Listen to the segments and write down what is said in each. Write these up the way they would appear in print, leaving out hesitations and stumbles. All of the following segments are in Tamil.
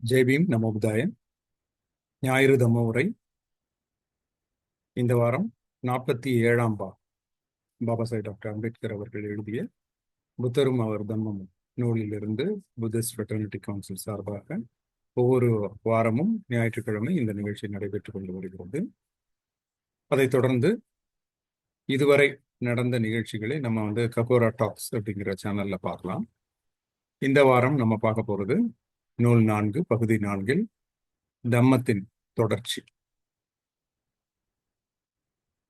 ஜெய்பீம் நமோபுதாய. ஞாயிறு தம்ம உரை. இந்த வாரம் 47ஆம் பாபா சாஹேப் டாக்டர் அம்பேத்கர் அவர்கள் எழுதிய புத்தரும் அவர் தம்மமும் நூலிலிருந்து புத்திஸ்ட் ஃப்ரெட்டர்னிட்டி கவுன்சில் சார்பாக ஒவ்வொரு வாரமும் ஞாயிற்றுக்கிழமை இந்த நிகழ்ச்சி நடைபெற்றுக் கொண்டு வருகிறது. அதைத் தொடர்ந்து இதுவரை நடந்த நிகழ்ச்சிகளை நம்ம ககோரா டாக்ஸ் அப்படிங்கிற சேனல்ல பார்க்கலாம். இந்த வாரம் நம்ம பார்க்க போறது நூல் 4 பகுதி 4 தம்மத்தின் தொடர்ச்சி.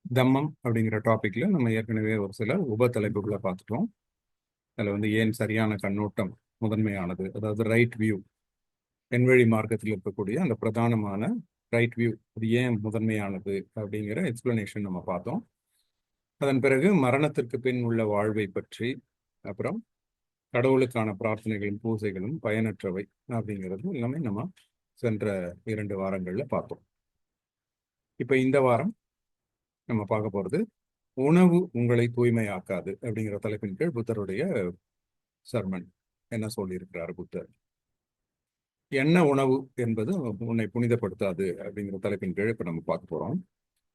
தம்மம் அப்படிங்கிற டாபிக்ல நம்ம ஏற்கனவே ஒரு சில உப தலைப்புகளை பார்த்துட்டோம். அதுல ஏன் சரியான கண்ணோட்டம் முதன்மையானது, அதாவது ரைட் வியூ, என்வழி மார்க்கத்தில் இருக்கக்கூடிய அந்த பிரதானமான ரைட் வியூ அது ஏன் முதன்மையானது அப்படிங்கிற எக்ஸ்பிளனேஷன் நம்ம பார்த்தோம். அதன் பிறகு மரணத்திற்கு பின் உள்ள வாழ்வை பற்றி, அப்புறம் கடவுளுக்கான பிரார்த்தனைகளும் பூசைகளும் பயனற்றவை அப்படிங்கிறது எல்லாமே நம்ம சென்ற 2 வாரங்கள்ல பார்த்தோம். இப்ப இந்த வாரம் நம்ம பார்க்க போறது உணவு உங்களை தூய்மையாக்காது அப்படிங்கிற தலைப்பின் கீழ் புத்தருடைய சர்மன் என்ன சொல்லியிருக்கிறார் புத்தர். என்ன உணவு என்பது உன்னை புனிதப்படுத்தாது அப்படிங்கிற தலைப்பின் கீழ் இப்ப நம்ம பார்க்க போறோம்.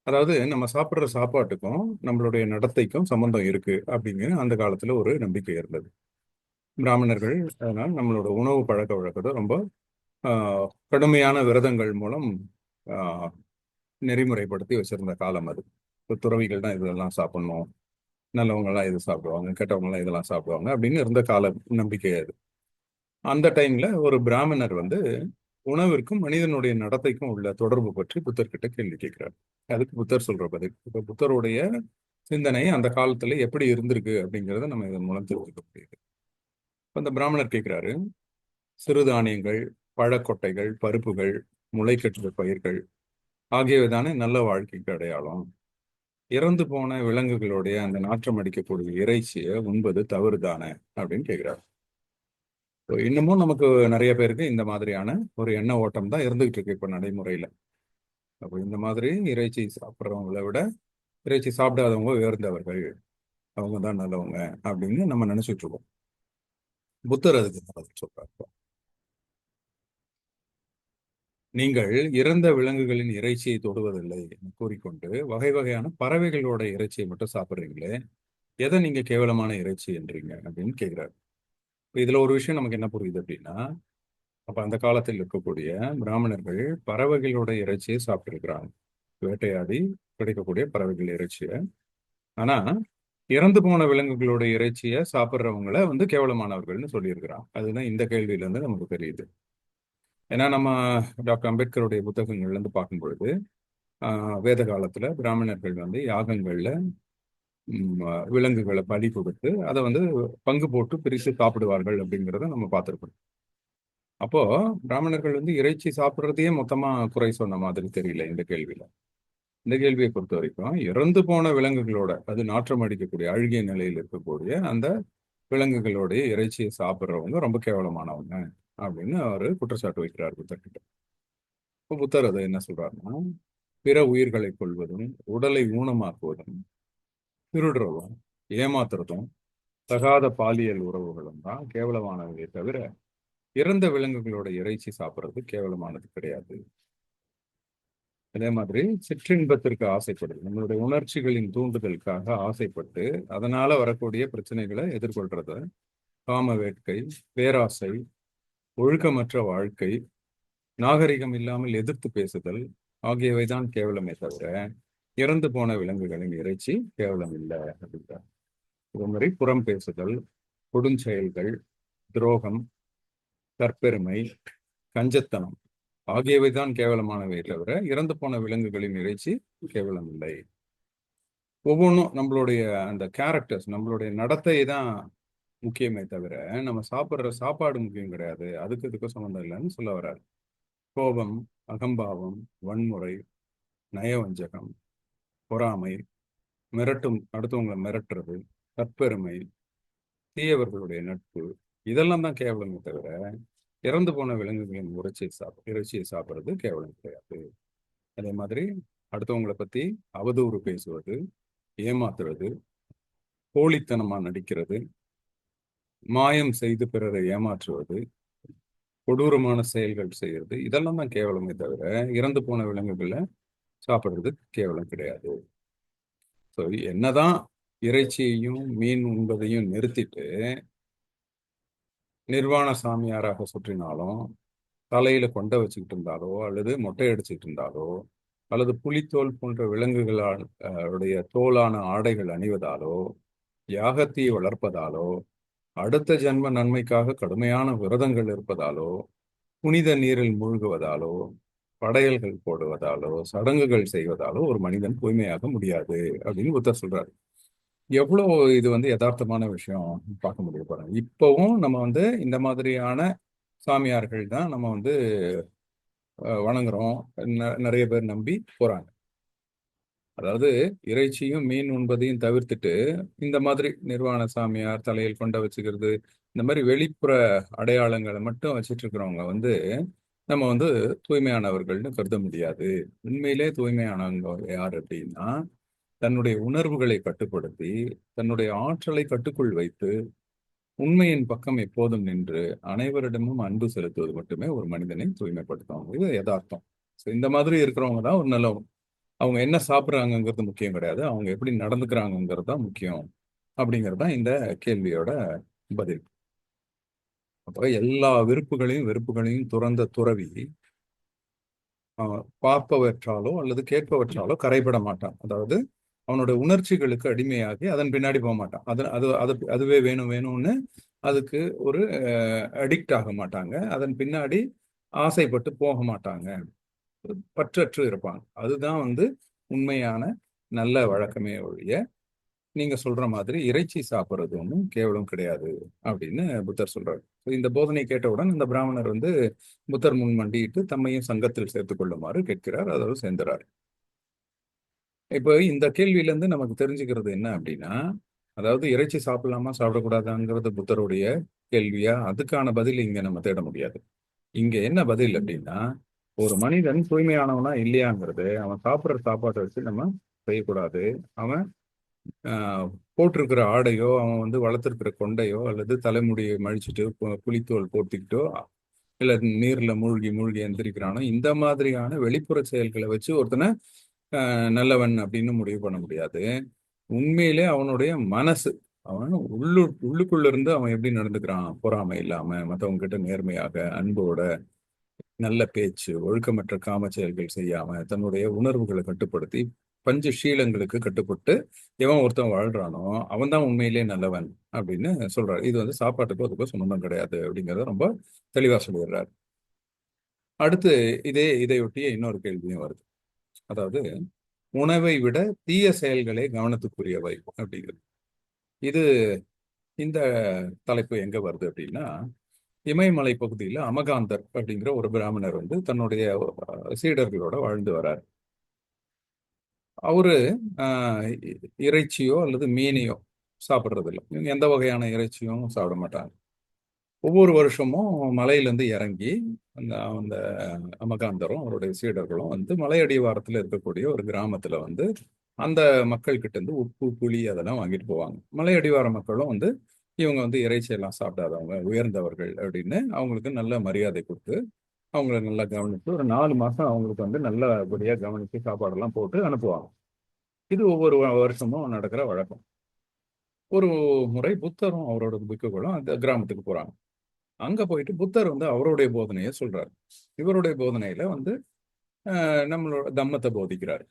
அதாவது நம்ம சாப்பிட்ற சாப்பாட்டுக்கும் நம்மளுடைய நடத்தைக்கும் சம்பந்தம் இருக்கு அப்படிங்கிற அந்த காலத்துல ஒரு நம்பிக்கை இருந்தது. பிராமணர்கள் அதனால் நம்மளோட உணவு பழக்க வழக்கத்தை ரொம்ப கடுமையான விரதங்கள் மூலம் நெறிமுறைப்படுத்தி வச்சிருந்த காலம் அது. இப்போ துறவிகள் தான் இதெல்லாம் சாப்பிடணும், நல்லவங்கெல்லாம் இது சாப்பிடுவாங்க, கெட்டவங்கெல்லாம் இதெல்லாம் சாப்பிடுவாங்க அப்படின்னு இருந்த கால நம்பிக்கை அது. அந்த டைம்ல ஒரு பிராமணர் உணவிற்கும் மனிதனுடைய நடத்தைக்கும் உள்ள தொடர்பு பற்றி புத்தர்கிட்ட கேள்வி கேட்கிறார். அதுக்கு புத்தர் சொல்ற பதில். இப்ப புத்தருடைய சிந்தனை அந்த காலத்துல எப்படி இருந்திருக்கு அப்படிங்கிறத நம்ம இதன் மூலம் தெரிஞ்சுக்க முடியுது. அந்த பிராமணர் கேட்கிறாரு, சிறுதானியங்கள், பழக்கொட்டைகள், பருப்புகள், முளைக்கட்டுற பயிர்கள் ஆகியவைதானே நல்ல வாழ்க்கைக்கு அடையாளம். இறந்து போன விலங்குகளுடைய அந்த நாற்றம் அடிக்கக்கூடிய இறைச்சியை உண்பது தவறு தானே அப்படின்னு கேட்கிறார். இன்னமும் நமக்கு நிறைய பேருக்கு இந்த மாதிரியான ஒரு எண்ண ஓட்டம் தான் இருந்துகிட்டு இருக்கு இப்ப நடைமுறையில. அப்போ இந்த மாதிரி இறைச்சி சாப்பிட்றவங்களை விட இறைச்சி சாப்பிடாதவங்க உயர்ந்தவர்கள், அவங்க தான் நல்லவங்க அப்படின்னு நம்ம நினைச்சிட்டு இருக்கோம். புத்தர் அதுக்கு சொல்றாரு, நீங்கள் இறந்த விலங்குகளின் இறைச்சியை தொடுவதில்லை என்று கூறிக்கொண்டு வகை வகையான பறவைகளோட இறைச்சியை மட்டும் சாப்பிட்றீங்களே, எதை நீங்க கேவலமான இறைச்சி என்றீங்க அப்படின்னு கேட்கிறாரு. இதுல ஒரு விஷயம் நமக்கு என்ன புரியுது அப்படின்னா, அப்ப அந்த காலத்தில் இருக்கக்கூடிய பிராமணர்கள் பறவைகளோட இறைச்சியை சாப்பிட்டுருக்கிறாங்க, வேட்டையாடி கிடைக்கக்கூடிய பறவைகள் இறைச்சியை. ஆனா இறந்து போன விலங்குகளோட இறைச்சியை சாப்பிட்றவங்கள கேவலமானவர்கள்னு சொல்லியிருக்கிறாங்க. அதுதான் இந்த கேள்வியில இருந்து நமக்கு தெரியுது. ஏன்னா நம்ம டாக்டர் அம்பேத்கருடைய புத்தகங்கள்ல இருந்து பார்க்கும் பொழுது வேத காலத்துல பிராமணர்கள் யாகங்கள்ல விலங்குகளை பலி கொடுத்து அதை பங்கு போட்டு பிரித்து சாப்பிடுவார்கள் அப்படிங்கிறத நம்ம பார்த்திருக்கோம். அப்போ பிராமணர்கள் இறைச்சி சாப்பிட்றதையே மொத்தமா குறை சொன்ன மாதிரி தெரியல இந்த கேள்வியில. இந்த கேள்வியை பொறுத்த வரைக்கும் இறந்து போன விலங்குகளோட, அது நாற்றம் அடிக்கக்கூடிய அழுகிய நிலையில் இருக்கக்கூடிய அந்த விலங்குகளுடைய இறைச்சியை சாப்பிட்றவங்க ரொம்ப கேவலமானவங்க அப்படின்னு அவரு குற்றச்சாட்டு வைக்கிறார் புத்தர்கிட்ட. இப்போ புத்தர் அதை என்ன சொல்றாருன்னா, பிற உயிர்களை கொள்வதும் உடலை ஊனமாக்குவதும் திருடுறதும் ஏமாத்துறதும் தகாத பாலியல் உறவுகளும் தான் கேவலமானவை தவிர இறந்த விலங்குகளோட இறைச்சி சாப்பிட்றது கேவலமானது கிடையாது. அதே மாதிரி சிற்றின்பத்திற்கு ஆசைப்படுது, நம்மளுடைய உணர்ச்சிகளின் தூண்டுதலுக்காக ஆசைப்பட்டு அதனால வரக்கூடிய பிரச்சனைகளை எதிர்கொள்றத காம வேட்கை, பேராசை, ஒழுக்கமற்ற வாழ்க்கை, நாகரிகம் இல்லாமல் எதிர்த்து பேசுதல் ஆகியவைதான் கேவலமே தவிர இறந்து போன விலங்குகளின் இறைச்சி கேவலம் இல்லை அப்படின்றார். இது மாதிரி புறம் பேசுதல், கொடுஞ்செயல்கள், துரோகம், தற்பெருமை, கஞ்சத்தனம் ஆகியவைதான் கேவலமானவை தவிர இறந்து போன விலங்குகளின் இறைச்சி கேவலம் இல்லை. ஒவ்வொன்றும் நம்மளுடைய அந்த கேரக்டர்ஸ், நம்மளுடைய நடத்தை தான் முக்கியமே தவிர நம்ம சாப்பிட்ற சாப்பாடு முக்கியம் கிடையாது, அதுக்கு இதுக்கும் சம்மந்தம் இல்லைன்னு சொல்ல வர்றாரு. கோபம், அகம்பாவம், வன்முறை, நயவஞ்சகம், பொறாமை, அடுத்தவங்களை மிரட்டுறது, தற்பெருமை, தீயவர்களுடைய நட்பு, இதெல்லாம் தான் கேவலமே தவிர இறந்து போன விலங்குகளின் இறைச்சியை சாப்பிட்றது கேவலம் கிடையாது. அதே மாதிரி அடுத்தவங்களை பத்தி அவதூறு பேசுவது, ஏமாத்துறது, போலித்தனமா நடிக்கிறது, மாயம் செய்து பிறரை ஏமாற்றுவது, கொடூரமான செயல்கள் செய்யறது, இதெல்லாம் தான் கேவலமே தவிர இறந்து போன விலங்குகளை சாப்பிடுறது கேவலம் கிடையாது. ஸோ என்னதான் இறைச்சியையும் மீன் உண்பதையும் நிறுத்திட்டு நிர்வாண சாமியாராக சுற்றினாலும், தலையில கொண்டை வச்சுக்கிட்டு இருந்தாலோ அல்லது மொட்டை அடிச்சுக்கிட்டு இருந்தாலோ அல்லது புலித்தோல் போன்ற விலங்குகளால் உடைய தோலான ஆடைகள் அணிவதாலோ, யாகத்தை வளர்ப்பதாலோ, அடுத்த ஜென்ம நன்மைக்காக கடுமையான விரதங்கள் இருப்பதாலோ, புனித நீரில் மூழ்குவதாலோ, படையல்கள் போடுவதாலோ, சடங்குகள் செய்வதாலோ ஒரு மனிதன் தூய்மையாக முடியாது அப்படின்னு புத்தர் சொல்றாரு. எவ்வளவு இது யதார்த்தமான விஷயம் பார்க்க முடியும் பாருங்க. இப்பவும் நம்ம இந்த மாதிரியான சாமியார்கள் தான் நம்ம வணங்குறோம். நிறைய பேர் நம்பி போறாங்க. அதாவது இறைச்சியும் மீன் உண்பதையும் தவிர்த்துட்டு இந்த மாதிரி நிர்வாண சாமியார் தலையில் கொண்ட வச்சுக்கிறது, இந்த மாதிரி வெளிப்புற அடையாளங்களை மட்டும் வச்சிட்டு இருக்கிறவங்க நம்ம தூய்மையானவர்கள்னு கருத முடியாது. உண்மையிலே தூய்மையானவங்க யார் அப்படின்னா, தன்னுடைய உணர்வுகளை கட்டுப்படுத்தி தன்னுடைய ஆற்றலை கட்டுக்குள் வைத்து உண்மையின் பக்கம் எப்போதும் நின்று அனைவரிடமும் அன்பு செலுத்துவது மட்டுமே ஒரு மனிதனை தூய்மைப்படுத்தும். இது யதார்த்தம். இந்த மாதிரி இருக்கிறவங்க தான் ஒரு நல்ல, அவங்க என்ன சாப்பிட்றாங்கிறது முக்கியம் கிடையாது, அவங்க எப்படி நடந்துக்கிறாங்கிறது தான் முக்கியம் அப்படிங்கிறது தான் இந்த கேள்வியோட பதில். அப்போ எல்லா விருப்புகளையும் வெறுப்புகளையும் துறந்த துறவி பார்ப்பவற்றாலோ அல்லது கேட்பவற்றாலோ கரைபட மாட்டான். அதாவது அவனுடைய உணர்ச்சிகளுக்கு அடிமையாகி அதன் பின்னாடி போக மாட்டான். அதுவே வேணும் வேணும்னு அதுக்கு ஒரு அடிக்ட் ஆக மாட்டாங்க. அதன் பின்னாடி ஆசைப்பட்டு போக மாட்டாங்க. பற்றற்று இருப்பாங்க. அதுதான் உண்மையான நல்ல வழக்கமே ஒழிய நீங்க சொல்ற மாதிரி இறைச்சி சாப்பிட்றது ஒன்றும் கேவலம் கிடையாது அப்படின்னு புத்தர் சொல்றாரு. இந்த போதனை கேட்டவுடன் இந்த பிராமணர் புத்தர் முன் மண்டியிட்டு தம்மையும் சங்கத்தில் சேர்த்துக் கொள்ளுமாறு கேட்கிறார். அதாவது சேர்ந்துறார். இப்போ இந்த கேள்வியில இருந்து நமக்கு தெரிஞ்சுக்கிறது என்ன அப்படின்னா, அதாவது இறைச்சி சாப்பிடலாமா சாப்பிடக்கூடாதாங்கிறது புத்தருடைய கேள்வியா, அதுக்கான பதில் இங்க நம்ம தேட முடியாது. இங்க என்ன பதில் அப்படின்னா, ஒரு மனிதன் தூய்மையானவனா இல்லையாங்கிறது அவன் சாப்பிட்ற சாப்பாட்டை வச்சு நம்ம செய்யக்கூடாது. அவன் போட்டிருக்கிற ஆடையோ, அவன் வளர்த்துருக்கிற கொண்டையோ அல்லது தலைமுடியை மழிச்சிட்டு புலித்தோல் போர்த்திக்கிட்டோ இல்ல நீர்ல மூழ்கி மூழ்கி எந்திரிக்கிறானோ, இந்த மாதிரியான வெளிப்புற செயல்களை வச்சு ஒருத்தனை நல்லவன் அப்படின்னு முடிவு பண்ண முடியாது. உண்மையிலே அவனுடைய மனசு, அவன் உள்ளுக்குள்ள இருந்து அவன் எப்படி நடந்துக்கிறான், பொறாமை இல்லாம மற்றவங்க கிட்ட நேர்மையாக அன்போட நல்ல பேச்சு, ஒழுக்கமற்ற காம செயல்கள் செய்யாம தன்னுடைய உணர்வுகளை கட்டுப்படுத்தி பஞ்ச சீலங்களுக்கு கட்டுப்பட்டு எவன் ஒருத்தன் வாழ்றானோ அவன் தான் உண்மையிலே நல்லவன் அப்படின்னு சொல்றாரு. இது சாப்பாட்டுக்கும் அதுக்கும் சம்பந்தம் கிடையாது அப்படிங்கிறத ரொம்ப தெளிவா சொல்லிடுறாரு. அடுத்து இதையொட்டிய இன்னொரு கேள்வியும் வருது. அதாவது உணவை விட தீய செயல்களே கவனத்துக்குரியவை அப்படிங்கிறது. இது இந்த தலைப்பு எங்க வருது அப்படின்னா, இமயமலை பகுதியில் அமகாந்தர் அப்படிங்கிற ஒரு பிராமணர் தன்னுடைய சீடர்களோட வாழ்ந்து வரார். அவரு இறைச்சியோ அல்லது மீனையோ சாப்பிட்றது இல்லை. இவங்க எந்த வகையான இறைச்சியும் சாப்பிட மாட்டாங்க. ஒவ்வொரு வருஷமும் மலையிலேருந்து இறங்கி அந்த அந்த அமகாந்தரும் அவருடைய சீடர்களும் மலை அடிவாரத்தில் இருக்கக்கூடிய ஒரு கிராமத்துல அந்த மக்கள் கிட்ட இருந்து உப்பு புளி அதெல்லாம் வாங்கிட்டு போவாங்க. மலை அடிவார மக்களும் இவங்க இறைச்சி எல்லாம் சாப்பிடாதவங்க, உயர்ந்தவர்கள் அப்படின்னு அவங்களுக்கு நல்ல மரியாதை கொடுத்து அவங்கள நல்லா கவனித்து ஒரு 4 மாசம் அவங்களுக்கு நல்லபடியா கவனித்து சாப்பாடெல்லாம் போட்டு அனுப்புவாங்க. இது ஒவ்வொரு வருஷமும் நடக்கிற வழக்கம். ஒரு முறை புத்தரும் அவரோட பிக்குகளும் அந்த கிராமத்துக்கு போறாங்க. அங்க போயிட்டு புத்தர் அவருடைய போதனையை சொல்றாரு. இவருடைய போதனையில நம்மளோட தம்மத்தை போதிக்கிறார்.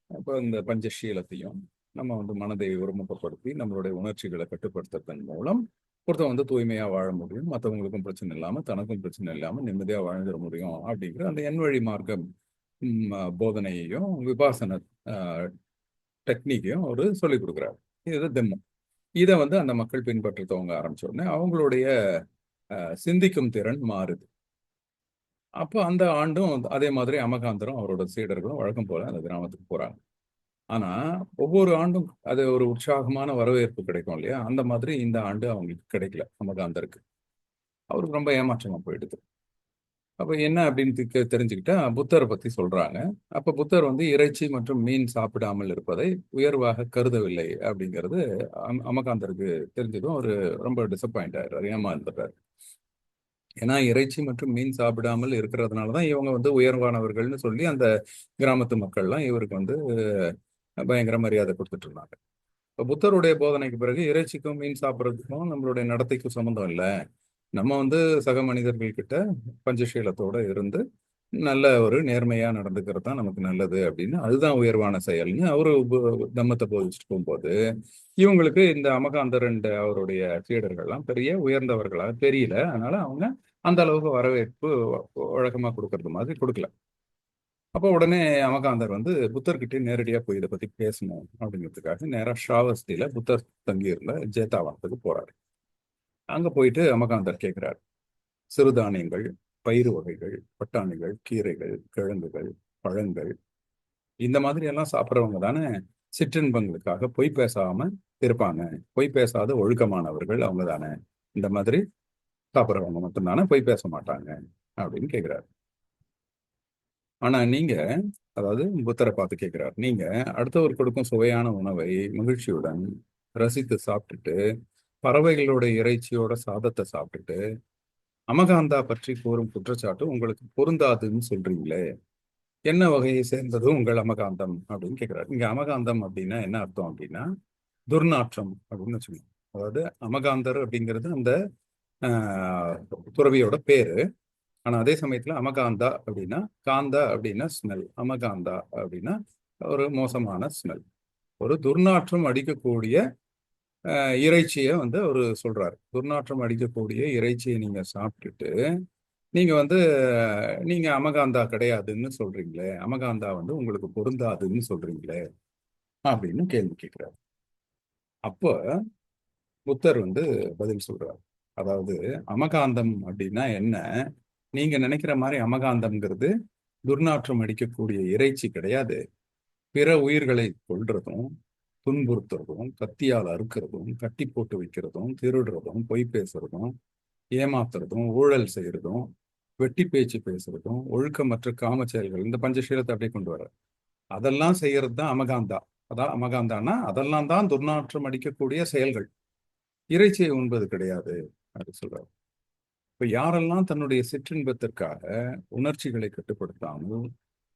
அப்போ இந்த பஞ்சசீலத்தையும் நம்ம மனதை ஒருமுகப்படுத்தி நம்மளுடைய உணர்ச்சிகளை கட்டுப்படுத்துறதன் மூலம் ஒருத்தன் தூய்மையா வாழ முடியும், மற்றவங்களுக்கும் பிரச்சனை இல்லாம தனக்கும் பிரச்சனை இல்லாம நிம்மதியா வாழ்ந்துட முடியும் அப்படிங்கிற அந்த எண்வழி மார்க்கம் போதனையையும் விபாசன டெக்னிக்கையும் அவர் சொல்லிக் கொடுக்குறாரு. இது திம்மம். இதை அந்த மக்கள் பின்பற்ற துவங்க ஆரம்பிச்ச உடனே அவங்களுடைய சிந்திக்கும் திறன் மாறுது. அப்போ அந்த ஆண்டும் அதே மாதிரி அமகாந்தரும் அவரோட சீடர்களும் வழக்கம் போல அந்த கிராமத்துக்கு போறாங்க. ஆனா ஒவ்வொரு ஆண்டும் அது ஒரு உற்சாகமான வரவேற்பு கிடைக்கும் இல்லையா, அந்த மாதிரி இந்த ஆண்டு அவங்களுக்கு கிடைக்கல அமகாந்தருக்கு. அவருக்கு ரொம்ப ஏமாற்றமா போயிடுது. அப்ப என்ன அப்படின்னு தெரிஞ்சுக்கிட்டா புத்தரை பத்தி சொல்றாங்க. அப்ப புத்தர் இறைச்சி மற்றும் மீன் சாப்பிடாமல் இருப்பதை உயர்வாக கருதவில்லை அப்படிங்கிறது அமகாந்தருக்கு தெரிஞ்சதும் அவர் ரொம்ப டிசப்பாயிண்ட் ஆயிடுறாரு, ஏமாந்துடுறாரு. ஏன்னா இறைச்சி மற்றும் மீன் சாப்பிடாமல் இருக்கிறதுனால தான் இவங்க வந்து உயர்வானவர்கள்னு சொல்லி அந்த கிராமத்து மக்கள்லாம் இவருக்கு வந்து பயங்கர மரியாதை கொடுத்துட்டு இருந்தாங்க. இப்போ புத்தருடைய போதனைக்கு பிறகு இறைச்சிக்கும் மீன் சாப்பிட்றதுக்கும் நம்மளுடைய நடத்தைக்கும் சம்மந்தம் இல்லை. நம்ம வந்து சக மனிதர்கள் கிட்ட பஞ்சசீலத்தோட இருந்து நல்ல ஒரு நேர்மையா நடந்துக்கிறது தான் நமக்கு நல்லது அப்படின்னு, அதுதான் உயர்வான செயல்னு அவரு தம்மத்தை போதிச்சுட்டு போகும்போது, இவங்களுக்கு இந்த அமகாந்தர் அவருடைய சீடர்கள்லாம் பெரிய உயர்ந்தவர்களாக தெரியல. அதனால அவங்க அந்த அளவுக்கு வரவேற்பு வழக்கமா கொடுக்கறது மாதிரி கொடுக்கல. அப்போ உடனே அமகாந்தர் வந்து புத்தர்கிட்ட நேரடியா போய் இதை பத்தி பேசணும் அப்படிங்கிறதுக்காக நேரா ஸ்ராவஸ்தியில புத்தர் தங்கியிருந்த ஜேதாவனத்துக்கு போறாரு. அங்க போயிட்டு அமகாந்தர் கேட்கிறார், சிறுதானியங்கள், பயிறு வகைகள், பட்டாணிகள், கீரைகள், கிழங்குகள், பழங்கள் இந்த மாதிரி எல்லாம் சாப்பிட்றவங்க தானே சிற்றின்பங்களுக்காக பொய் பேசாம இருப்பாங்க. பொய் பேசாத ஒழுக்கமானவர்கள் அவங்க தானே. இந்த மாதிரி சாப்பிட்றவங்க மட்டும்தானே பொய் பேச மாட்டாங்க அப்படின்னு கேட்கிறாரு. ஆனா நீங்க, அதாவது புத்தரை பார்த்து கேட்கிறார், நீங்க அடுத்தவர் கொடுக்கும் சுவையான உணவை மகிழ்ச்சியுடன் ரசித்து சாப்பிட்டுட்டு, பறவைகளோட இறைச்சியோட சாதத்தை சாப்பிட்டுட்டு அமகாந்தா பற்றி கூறும் குற்றச்சாட்டு உங்களுக்கு பொருந்தாதுன்னு சொல்றீங்களே, என்ன வகையை சேர்ந்தது உங்கள் அமகாந்தம் அப்படின்னு கேட்கிறாரு. இங்க அமகாந்தம் அப்படின்னா என்ன அர்த்தம் அப்படின்னா துர்நாற்றம் அப்படின்னு வச்சுக்கோங்க. அதாவது அமகாந்தர் அப்படிங்கிறது அந்த ஆஹ், துறவியோட பேரு. ஆனா அதே சமயத்துல அமகாந்தா அப்படின்னா, காந்தா அப்படின்னா ஸ்மெல், அமகாந்தா அப்படின்னா ஒரு மோசமான ஸ்மெல். ஒரு துர்நாற்றம் அடிக்கக்கூடிய இறைச்சியை வந்து அவரு சொல்றாரு. துர்நாற்றம் அடிக்கக்கூடிய இறைச்சியை நீங்க சாப்பிட்டுட்டு நீங்க வந்து நீங்க அமகாந்தா கிடையாதுன்னு சொல்றீங்களே, அமகாந்தா வந்து உங்களுக்கு பொருந்தாதுன்னு சொல்றீங்களே அப்படின்னு கேள்வி கேட்கிறாரு. அப்போ புத்தர் வந்து பதில் சொல்றாரு. அதாவது அமகாந்தம் அப்படின்னா என்ன, நீங்க நினைக்கிற மாதிரி அமகாந்தம்ங்கிறது துர்நாற்றம் அடிக்கக்கூடிய இறைச்சி கிடையாது. பிற உயிர்களை கொல்றதும், துன்புறுத்துறதும், கத்தியால் அறுக்கிறதும், கட்டி போட்டு வைக்கிறதும், திருடுறதும், பொய் பேசுறதும், ஏமாத்துறதும், ஊழல் செய்யறதும், வெட்டி பேச்சு பேசுறதும், ஒழுக்கமற்ற காம செயல்கள், இந்த பஞ்சசீலத்தை அப்படியே கொண்டு வர அதெல்லாம் செய்யறது தான் அமகாந்தா. அதான் அமகாந்தான்னா அதெல்லாம் தான் துர்நாற்றம் அடிக்கக்கூடிய செயல்கள். இறைச்சியை உண்பது கிடையாது அப்படி சொல்றாரு. இப்ப யாரெல்லாம் தன்னுடைய சிற்றின்பத்திற்காக உணர்ச்சிகளை கட்டுப்படுத்தாமல்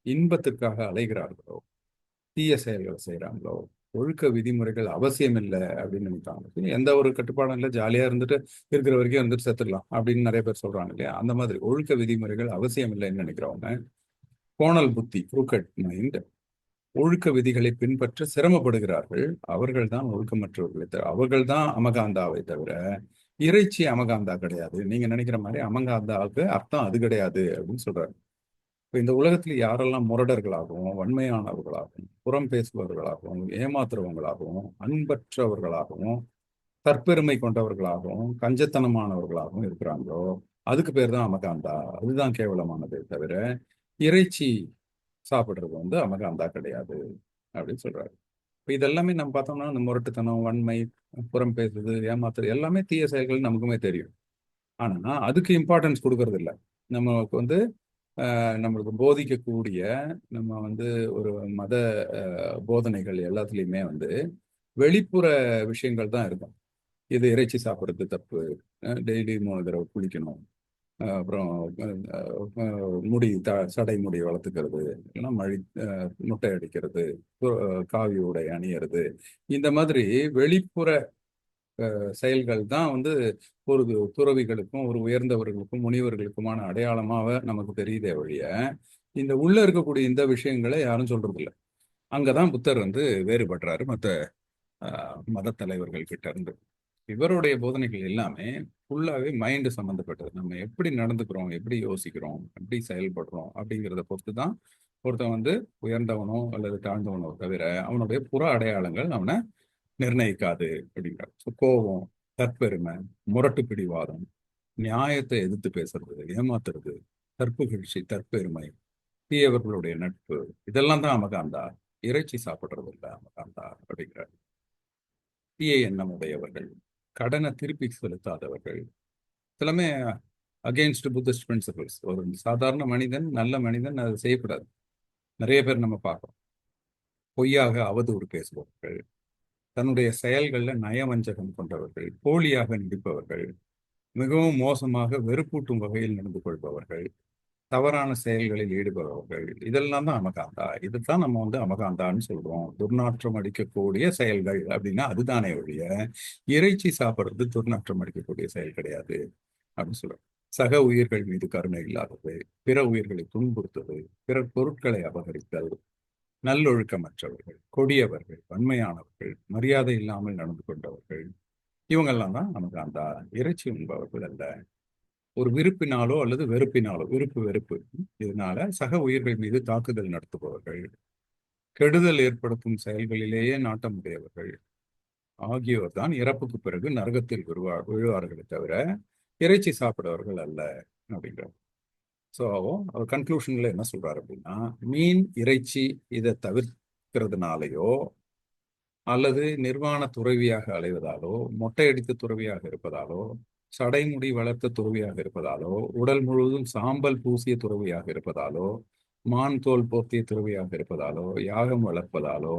இன்பத்திற்காக அலைகிறார்களோ, தீய செயல்களை செய்யறாங்களோ, ஒழுக்க விதிமுறைகள் அவசியம் இல்லை அப்படின்னு நினைக்கிறாங்க. எந்த ஒரு கட்டுப்பாடும் இல்லை, ஜாலியா இருந்துட்டு இருக்கிற வரைக்கும் இருந்துட்டு செத்துடலாம் அப்படின்னு நிறைய பேர் சொல்றாங்க இல்லையா. அந்த மாதிரி ஒழுக்க விதிமுறைகள் அவசியம் இல்லைன்னு நினைக்கிறவங்க கோணல் புத்தி, குரூக்கட் மைண்ட், ஒழுக்க விதிகளை பின்பற்ற சிரமப்படுகிறார்கள். அவர்கள் தான் ஒழுக்கமற்றவர்களை தவிர, அவர்கள் தான் அமகாந்தாவை தவிர இறைச்சி அமகாந்தா கிடையாது. நீங்க நினைக்கிற மாதிரி அமகாந்தாவுக்கு அர்த்தம் அது கிடையாது அப்படின்னு சொல்றாரு. இப்ப இந்த உலகத்துல யாரெல்லாம் முரடர்களாகவும், வன்மையானவர்களாகவும், புறம் பேசுபவர்களாகவும், ஏமாத்துறவங்களாகவும், அன்பற்றவர்களாகவும், தற்பெருமை கொண்டவர்களாகவும், கஞ்சத்தனமானவர்களாகவும் இருக்கிறாங்களோ அதுக்கு பேர் தான் அமகாந்தா. அதுதான் கேவலமானதே தவிர இறைச்சி சாப்பிடுறது வந்து அமகாந்தா கிடையாது அப்படின்னு சொல்றாரு. இப்ப இதெல்லாமே நம்ம பார்த்தோம்னா இந்த முரட்டுத்தனம், வன்மை, புறம் பேசுறது, ஏமாத்துறது எல்லாமே தீய செயல்கள் நமக்குமே தெரியும். ஆனா அதுக்கு இம்பார்ட்டன்ஸ் கொடுக்கறது இல்லை. நமக்கு வந்து நம்மளுக்கு போதிக்கக்கூடிய நம்ம வந்து ஒரு மத போதனைகள் எல்லாத்துலேயுமே வந்து வெளிப்புற விஷயங்கள் தான் இருக்கும். இது இறைச்சி சாப்பிட்றது தப்பு, டெய்லி 3 தடவை குளிக்கணும், அப்புறம் முடி சடை முடி வளர்த்துக்கிறது, இல்லைன்னா முட்டை அடிக்கிறது, காவி உடை அணியறது, இந்த மாதிரி வெளிப்புற செயல்கள் தான் வந்து ஒரு துறவிகளுக்கும் ஒரு உயர்ந்தவர்களுக்கும் முனிவர்களுக்குமான அடையாளமாக நமக்கு தெரியுதே ஒழிய இந்த உள்ள இருக்கக்கூடிய இந்த விஷயங்களை யாரும் சொல்றது இல்லை. அங்கதான் புத்தர் வந்து வேறுபடுறாரு மற்ற மத தலைவர்கள் கிட்ட இருந்து. இவருடைய போதனைகள் எல்லாமே ஃபுல்லாவே மைண்டு சம்மந்தப்பட்டது. நம்ம எப்படி நடந்துக்கிறோம், எப்படி யோசிக்கிறோம், எப்படி செயல்படுறோம் அப்படிங்கிறத பொறுத்து தான் ஒருத்தன் வந்து உயர்ந்தவனோ அல்லது தாழ்ந்தவனோ தவிர அவனுடைய புற அடையாளங்கள் அவனை நிர்ணயிக்காது அப்படிங்கிறார். ஸோ கோபம், தற்பெருமை, முரட்டு பிடிவாதம், நியாயத்தை எதிர்த்து பேசுறது, ஏமாத்துறது, தற்புகழ்ச்சி, தற்பெருமை, தீயவர்களுடைய நட்பு, இதெல்லாம் தான் அமகாந்தா. இறைச்சி சாப்பிடுறது இல்லை அமகாந்தா அப்படிங்கிறார். தீய எண்ணம் உடையவர்கள், கடனை திருப்பி செலுத்தாதவர்கள், இதெல்லாமே அகெயின்ஸ்ட் புத்திஸ்ட் பிரின்சிபல்ஸ். ஒரு சாதாரண மனிதன், நல்ல மனிதன் அதை செய்யக்கூடாது. நிறைய பேர் நம்ம பார்க்கிறோம். பொய்யாக அவதூறு பேசுபவர்கள், தன்னுடைய செயல்களில் நயவஞ்சகம் கொண்டவர்கள், போலியாக நடிப்பவர்கள், மிகவும் மோசமாக வெறுப்பூட்டும் வகையில் நடந்து கொள்பவர்கள், தவறான செயல்களில் ஈடுபடுபவர்கள், இதெல்லாம் தான் அமகாந்தா. இதுதான் நம்ம வந்து அமகாந்தான்னு சொல்றோம். துர்நாற்றம் அடிக்கக்கூடிய செயல்கள் அப்படின்னா அதுதானே ஒழிய இறைச்சி சாப்பிட்றது துர்நாற்றம் அடிக்கக்கூடிய செயல் கிடையாது அப்படின்னு சொல்றோம். சக உயிர்கள் மீது கருணை இல்லாதது, பிற உயிர்களை துன்புறுத்துவது, பிறர் பொருட்களை அபகரித்தல், நல்லொழுக்கமற்றவர்கள், கொடியவர்கள், வன்மையானவர்கள், மரியாதை இல்லாமல் நடந்து கொண்டவர்கள், இவங்கெல்லாம் தான் நமக்கு அந்த இறைச்சி உண்பவர்கள் அல்ல. ஒரு விருப்பினாலோ அல்லது வெறுப்பினாலோ, விருப்பு வெறுப்பு இதனால சக உயிர்கள் மீது தாக்குதல் நடத்துபவர்கள், கெடுதல் ஏற்படுத்தும் செயல்களிலேயே நாட்டமுடையவர்கள் ஆகியோர் தான் இறப்புக்கு பிறகு நரகத்தில் விழுவார்களே தவிர இறைச்சி சாப்பிடுவர்கள் அல்ல அப்படிங்கிறார். ஸோ அவர் கன்க்ளூஷன்ல என்ன சொல்றாரு அப்படின்னா, மீன் இறைச்சி இதை தவிர்க்கிறதுனாலயோ அல்லது நிர்வாண துறவியாக அலைவதாலோ, மொட்டையடித்த துறவியாக இருப்பதாலோ, சடைமுடி வளர்த்த துறவியாக இருப்பதாலோ, உடல் முழுவதும் சாம்பல் பூசிய துறவியாக இருப்பதாலோ, மான் தோல் போர்த்திய துறவியாக இருப்பதாலோ, யாகம் வளர்ப்பதாலோ,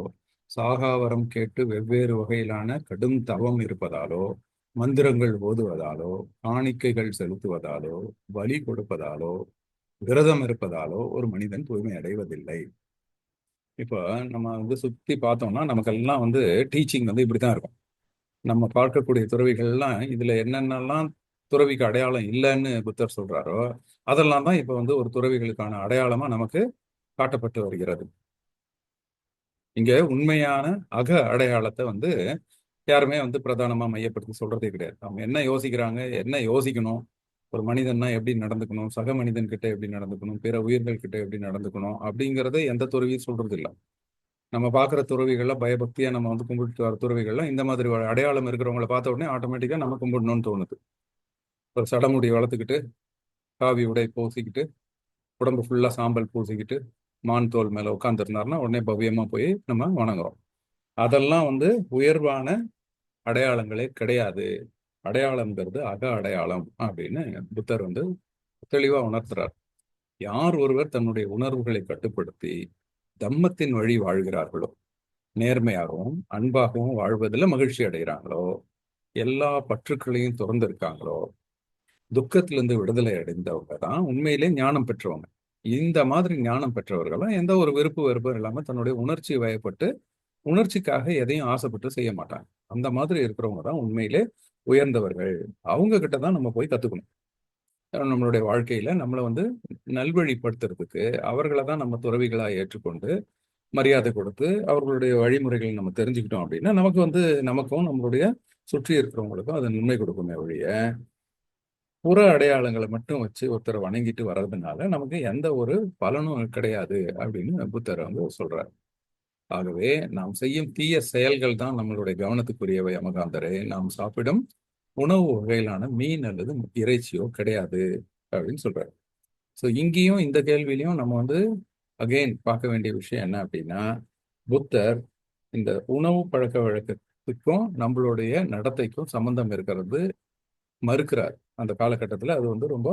சாகாவரம் கேட்டு வெவ்வேறு வகையிலான கடும் தவம் இருப்பதாலோ, மந்திரங்கள் ஓதுவதாலோ, காணிக்கைகள் செலுத்துவதாலோ, பலி கொடுப்பதாலோ, விரதம் இருப்பதாலோ ஒரு மனிதன் தூய்மை அடைவதில்லை. இப்போ நம்ம வந்து சுத்தி பார்த்தோம்னா நமக்கெல்லாம் வந்து டீச்சிங் வந்து இப்படித்தான் இருக்கும். நம்ம பார்க்கக்கூடிய துறவிகள்லாம் இதுல என்னென்னலாம் துறவிக்கு அடையாளம் இல்லைன்னு புத்தர் சொல்றாரோ அதெல்லாம் தான் இப்போ வந்து ஒரு துறவிகளுக்கான அடையாளமா நமக்கு காட்டப்பட்டு வருகிறது. இங்க உண்மையான அக அடையாளத்தை வந்து யாருமே வந்து பிரதானமா மையப்படுத்தி சொல்றதே கிடையாது. அவங்க என்ன யோசிக்கிறாங்க, என்ன யோசிக்கணும், ஒரு மனிதன்னா எப்படி நடந்துக்கணும், சக மனிதன் கிட்ட எப்படி நடந்துக்கணும், பிற உயிர்கள் கிட்ட எப்படி நடந்துக்கணும் அப்படிங்கறத எந்த துறவியும் சொல்றது இல்லை. நம்ம பார்க்குற துறவிகள்ல பயபக்தியா நம்ம வந்து கும்பிட்டு வர துறவிகள்லாம் இந்த மாதிரி ஒரு அடையாளம் இருக்கிறவங்கள பார்த்த உடனே ஆட்டோமேட்டிக்கா நம்ம கும்பிடணும்னு தோணுது. ஒரு சடமுடி வளர்த்துக்கிட்டு, காவி உடை பூசிக்கிட்டு, உடம்பு ஃபுல்லா சாம்பல் பூசிக்கிட்டு, மான் தோல் மேல உட்காந்துருந்தாருன்னா உடனே பவ்யமா போய் நம்ம வணங்குறோம். அதெல்லாம் வந்து உயர்வான அடையாளங்களே கிடையாது. அடையாளம்ங்கிறது அக அடையாளம் அப்படின்னு புத்தர் வந்து தெளிவா உணர்த்துறார். யார் ஒருவர் தன்னுடைய உணர்வுகளை கட்டுப்படுத்தி தம்மத்தின் வழி வாழ்கிறார்களோ, நேர்மையாகவும் அன்பாகவும் வாழ்வதில் மகிழ்ச்சி அடைகிறாங்களோ, எல்லா பற்றுக்களையும் திறந்து இருக்காங்களோ, துக்கத்திலிருந்து விடுதலை அடைந்தவங்க தான் உண்மையிலே ஞானம் பெற்றவங்க. இந்த மாதிரி ஞானம் பெற்றவர்களும் எந்த ஒரு விருப்பு வெறுப்பும் இல்லாம தன்னுடைய உணர்ச்சி வயப்பட்டு உணர்ச்சிக்காக எதையும் ஆசைப்பட்டு செய்ய மாட்டாங்க. அந்த மாதிரி இருக்கிறவங்க தான் உண்மையிலே உயர்ந்தவர்கள். அவங்க கிட்ட தான் நம்ம போய் கத்துக்கணும். நம்மளுடைய வாழ்க்கையில நம்மளை வந்து நல்வழிப்படுத்துறதுக்கு அவர்களை தான் நம்ம துறவிகளா ஏற்றுக்கொண்டு மரியாதை கொடுத்து அவர்களுடைய வழிமுறைகளை நம்ம தெரிஞ்சுக்கிட்டோம் அப்படின்னா நமக்கு வந்து நமக்கும் நம்மளுடைய சுற்றி இருக்கிறவங்களுக்கும் அது நன்மை கொடுக்குமே ஒழிய புற அடையாளங்களை மட்டும் வச்சு ஒருத்தரை வணங்கிட்டு வர்றதுனால நமக்கு எந்த ஒரு பலனும் கிடையாது அப்படின்னு புத்தர் வந்து சொல்றாரு. ஆகவே நாம் செய்யும் தீய செயல்கள் தான் நம்மளுடைய கவனத்துக்குரியவை அமகாந்தரே. நாம் சாப்பிடும் உணவு வகையிலான மீன் அல்லது இறைச்சியோ கிடையாது அப்படின்னு சொல்றாரு. ஸோ இங்கேயும் இந்த கேள்வியிலையும் நம்ம வந்து அகெயின் பார்க்க வேண்டிய விஷயம் என்ன அப்படின்னா, புத்தர் இந்த உணவு பழக்க வழக்கத்துக்கும் நம்மளுடைய நடத்தைக்கும் சம்பந்தம் இருக்கிறது மறுக்கிறார். அந்த காலகட்டத்தில் அது வந்து ரொம்ப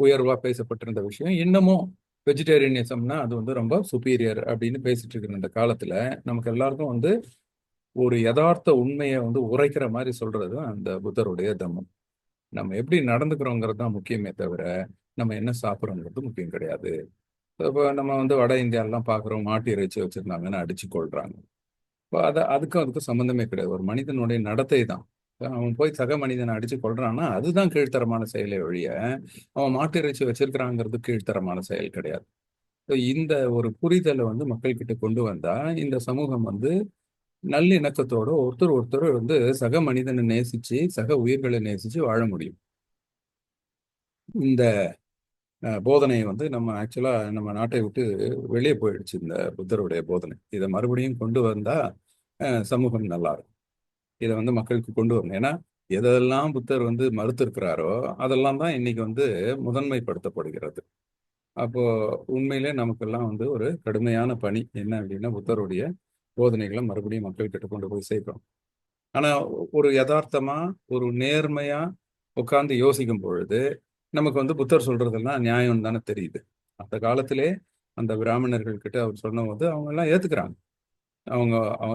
உயர்வா பேசப்பட்டிருந்த விஷயம். இன்னமும் வெஜிடேரியனிசம்னா அது வந்து ரொம்ப சுப்பீரியர் அப்படின்னு பேசிட்டு இருக்கிற இந்த காலத்துல நமக்கு எல்லாருக்கும் வந்து ஒரு யதார்த்த உண்மையை வந்து உரைக்கிற மாதிரி சொல்றது அந்த புத்தருடைய தம்மம். நம்ம எப்படி நடந்துக்கிறோங்கிறது தான் முக்கியமே தவிர நம்ம என்ன சாப்பிட்றோங்கிறது முக்கியம் கிடையாது. இப்போ நம்ம வந்து வட இந்தியாலாம் பார்க்குறோம், மாட்டு இறைச்சி வச்சிருந்தாங்கன்னு அடிச்சு கொள்றாங்க. இப்போ அதுக்கும் சம்மந்தமே கிடையாது. ஒரு மனிதனுடைய நடத்தை தான். அவன் போய் சக மனிதனை அடிச்சு கொள்றான்னா அதுதான் கீழ்த்தரமான செயலை ஒழிய அவன் மாட்டு இறைச்சி வச்சிருக்கிறாங்கிறது கீழ்த்தரமான செயல் கிடையாது. இந்த ஒரு புரிதலை வந்து மக்கள் கிட்ட கொண்டு வந்தா இந்த சமூகம் வந்து நல்லிணக்கத்தோட ஒருத்தர் ஒருத்தர் வந்து சக மனிதனை நேசிச்சு சக உயிர்களை நேசிச்சு வாழ முடியும். இந்த போதனை வந்து நம்ம ஆக்சுவலா நம்ம நாட்டை விட்டு வெளியே போயிடுச்சு இந்த புத்தருடைய போதனை. இதை மறுபடியும் கொண்டு வந்தா சமூகம் நல்லா இருக்கும். இதை வந்து மக்களுக்கு கொண்டு வரணும். ஏன்னா எதெல்லாம் புத்தர் வந்து மறுத்திருக்கிறாரோ அதெல்லாம் தான் இன்னைக்கு வந்து முதன்மைப்படுத்தப்படுகிறது. அப்போ உண்மையிலே நமக்கெல்லாம் வந்து ஒரு கடுமையான பணி என்ன அப்படின்னா புத்தருடைய போதனைகளை மறுபடியும் மக்கள் கிட்ட கொண்டு போய் சேர்க்கணும். ஆனா ஒரு யதார்த்தமா ஒரு நேர்மையா உட்கார்ந்து யோசிக்கும் பொழுது நமக்கு வந்து புத்தர் சொல்றதெல்லாம் நியாயம் தானே தெரியுது. அந்த காலத்திலே அந்த பிராமணர்கள் கிட்ட அவர் சொன்ன போது அவங்க எல்லாம் ஏத்துக்கிறாங்க.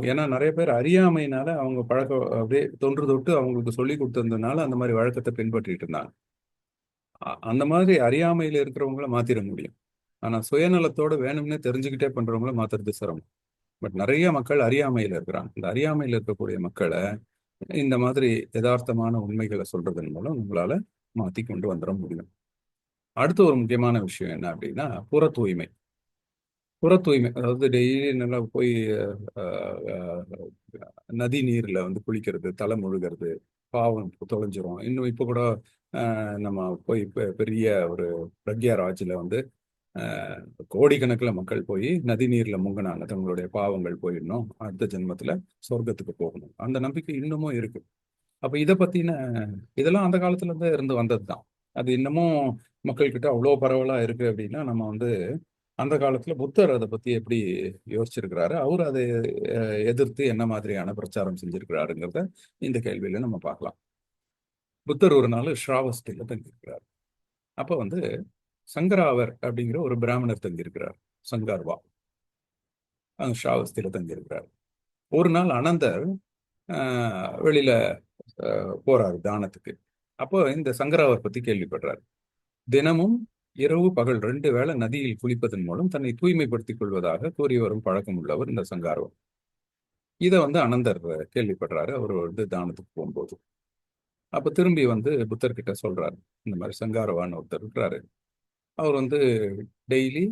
ஏன்னா நிறைய பேர் அறியாமையினால அவங்க பழக்கம் அப்படியே தொன்று தொட்டு அவங்களுக்கு சொல்லி கொடுத்ததுனால அந்த மாதிரி வழக்கத்தை பின்பற்றிட்டு இருந்தாங்க. அந்த மாதிரி அறியாமையில இருக்கிறவங்கள மாத்திர முடியும். ஆனா சுயநலத்தோட வேணும்னே தெரிஞ்சுக்கிட்டே பண்றவங்கள மாத்துறது சிரமம். பட் நிறைய மக்கள் அறியாமையில இருக்கிறாங்க. இந்த அறியாமையில இருக்கக்கூடிய மக்களை இந்த மாதிரி யதார்த்தமான உண்மைகளை சொல்றதன் மூலம் உங்களால மாத்தி கொண்டு வந்துட முடியும். அடுத்த ஒரு முக்கியமான விஷயம் என்ன அப்படின்னா புற தூய்மை. புற தூய்மை அதாவது டெய்லி நல்லா போய் அஹ், அஹ், நதி நீர்ல வந்து குளிக்கிறது, தலை முழுகிறது, பாவம் தொலைஞ்சிரும். இன்னும் இப்போ கூட நம்ம போய் பெரிய ஒரு பிரக்யாராஜ்ல வந்து அஹ், கோடிக்கணக்கில் மக்கள் போய் நதி நீர்ல முங்கினாங்க. தங்களுடைய பாவங்கள் போயிடணும், அடுத்த ஜென்மத்துல சொர்க்கத்துக்கு போகணும், அந்த நம்பிக்கை இன்னமும் இருக்கு. அப்ப இதை பத்தின இதெல்லாம் அந்த காலத்துல இருந்து வந்தது தான். அது இன்னமும் மக்கள்கிட்ட அவ்வளோ பரவலா இருக்கு அப்படின்னா நம்ம வந்து அந்த காலத்துல புத்தர் அதை பத்தி எப்படி யோசிச்சிருக்கிறாரு, அவர் அதை எதிர்த்து என்ன மாதிரியான பிரச்சாரம் செஞ்சிருக்கிறாருங்கிறத இந்த கேள்வியில நம்ம பார்க்கலாம். புத்தர் ஒரு நாள் ஸ்ராவஸ்தியில தங்கியிருக்கிறார். அப்ப வந்து சங்கராவர் அப்படிங்கிற ஒரு பிராமணர் தங்கியிருக்கிறார். சங்கர்வா அந்த ஸ்ராவஸ்தியில தங்கியிருக்கிறார். ஒரு நாள் அனந்தர் வெளியில போறாரு தானத்துக்கு. அப்போ இந்த சங்கராவர் பத்தி கேள்விப்படுறாரு. தினமும் இரவு பகல் 2 வேளை நதியில் குளிப்பதன் மூலம் தன்னை தூய்மைப்படுத்திக் கொள்வதாக கூறி வரும் பழக்கம் உள்ளவர் இந்த சங்காரவர். இதை வந்து அனந்தர் கேள்விப்படுறாரு அவர் வந்து தானத்துக்கு போகும்போது. அப்ப திரும்பி வந்து புத்தர்கிட்ட சொல்றாரு, இந்த மாதிரி சங்காரவான்னு ஒருத்தர் இருக்கிறாரு. அவர் வந்து டெய்லி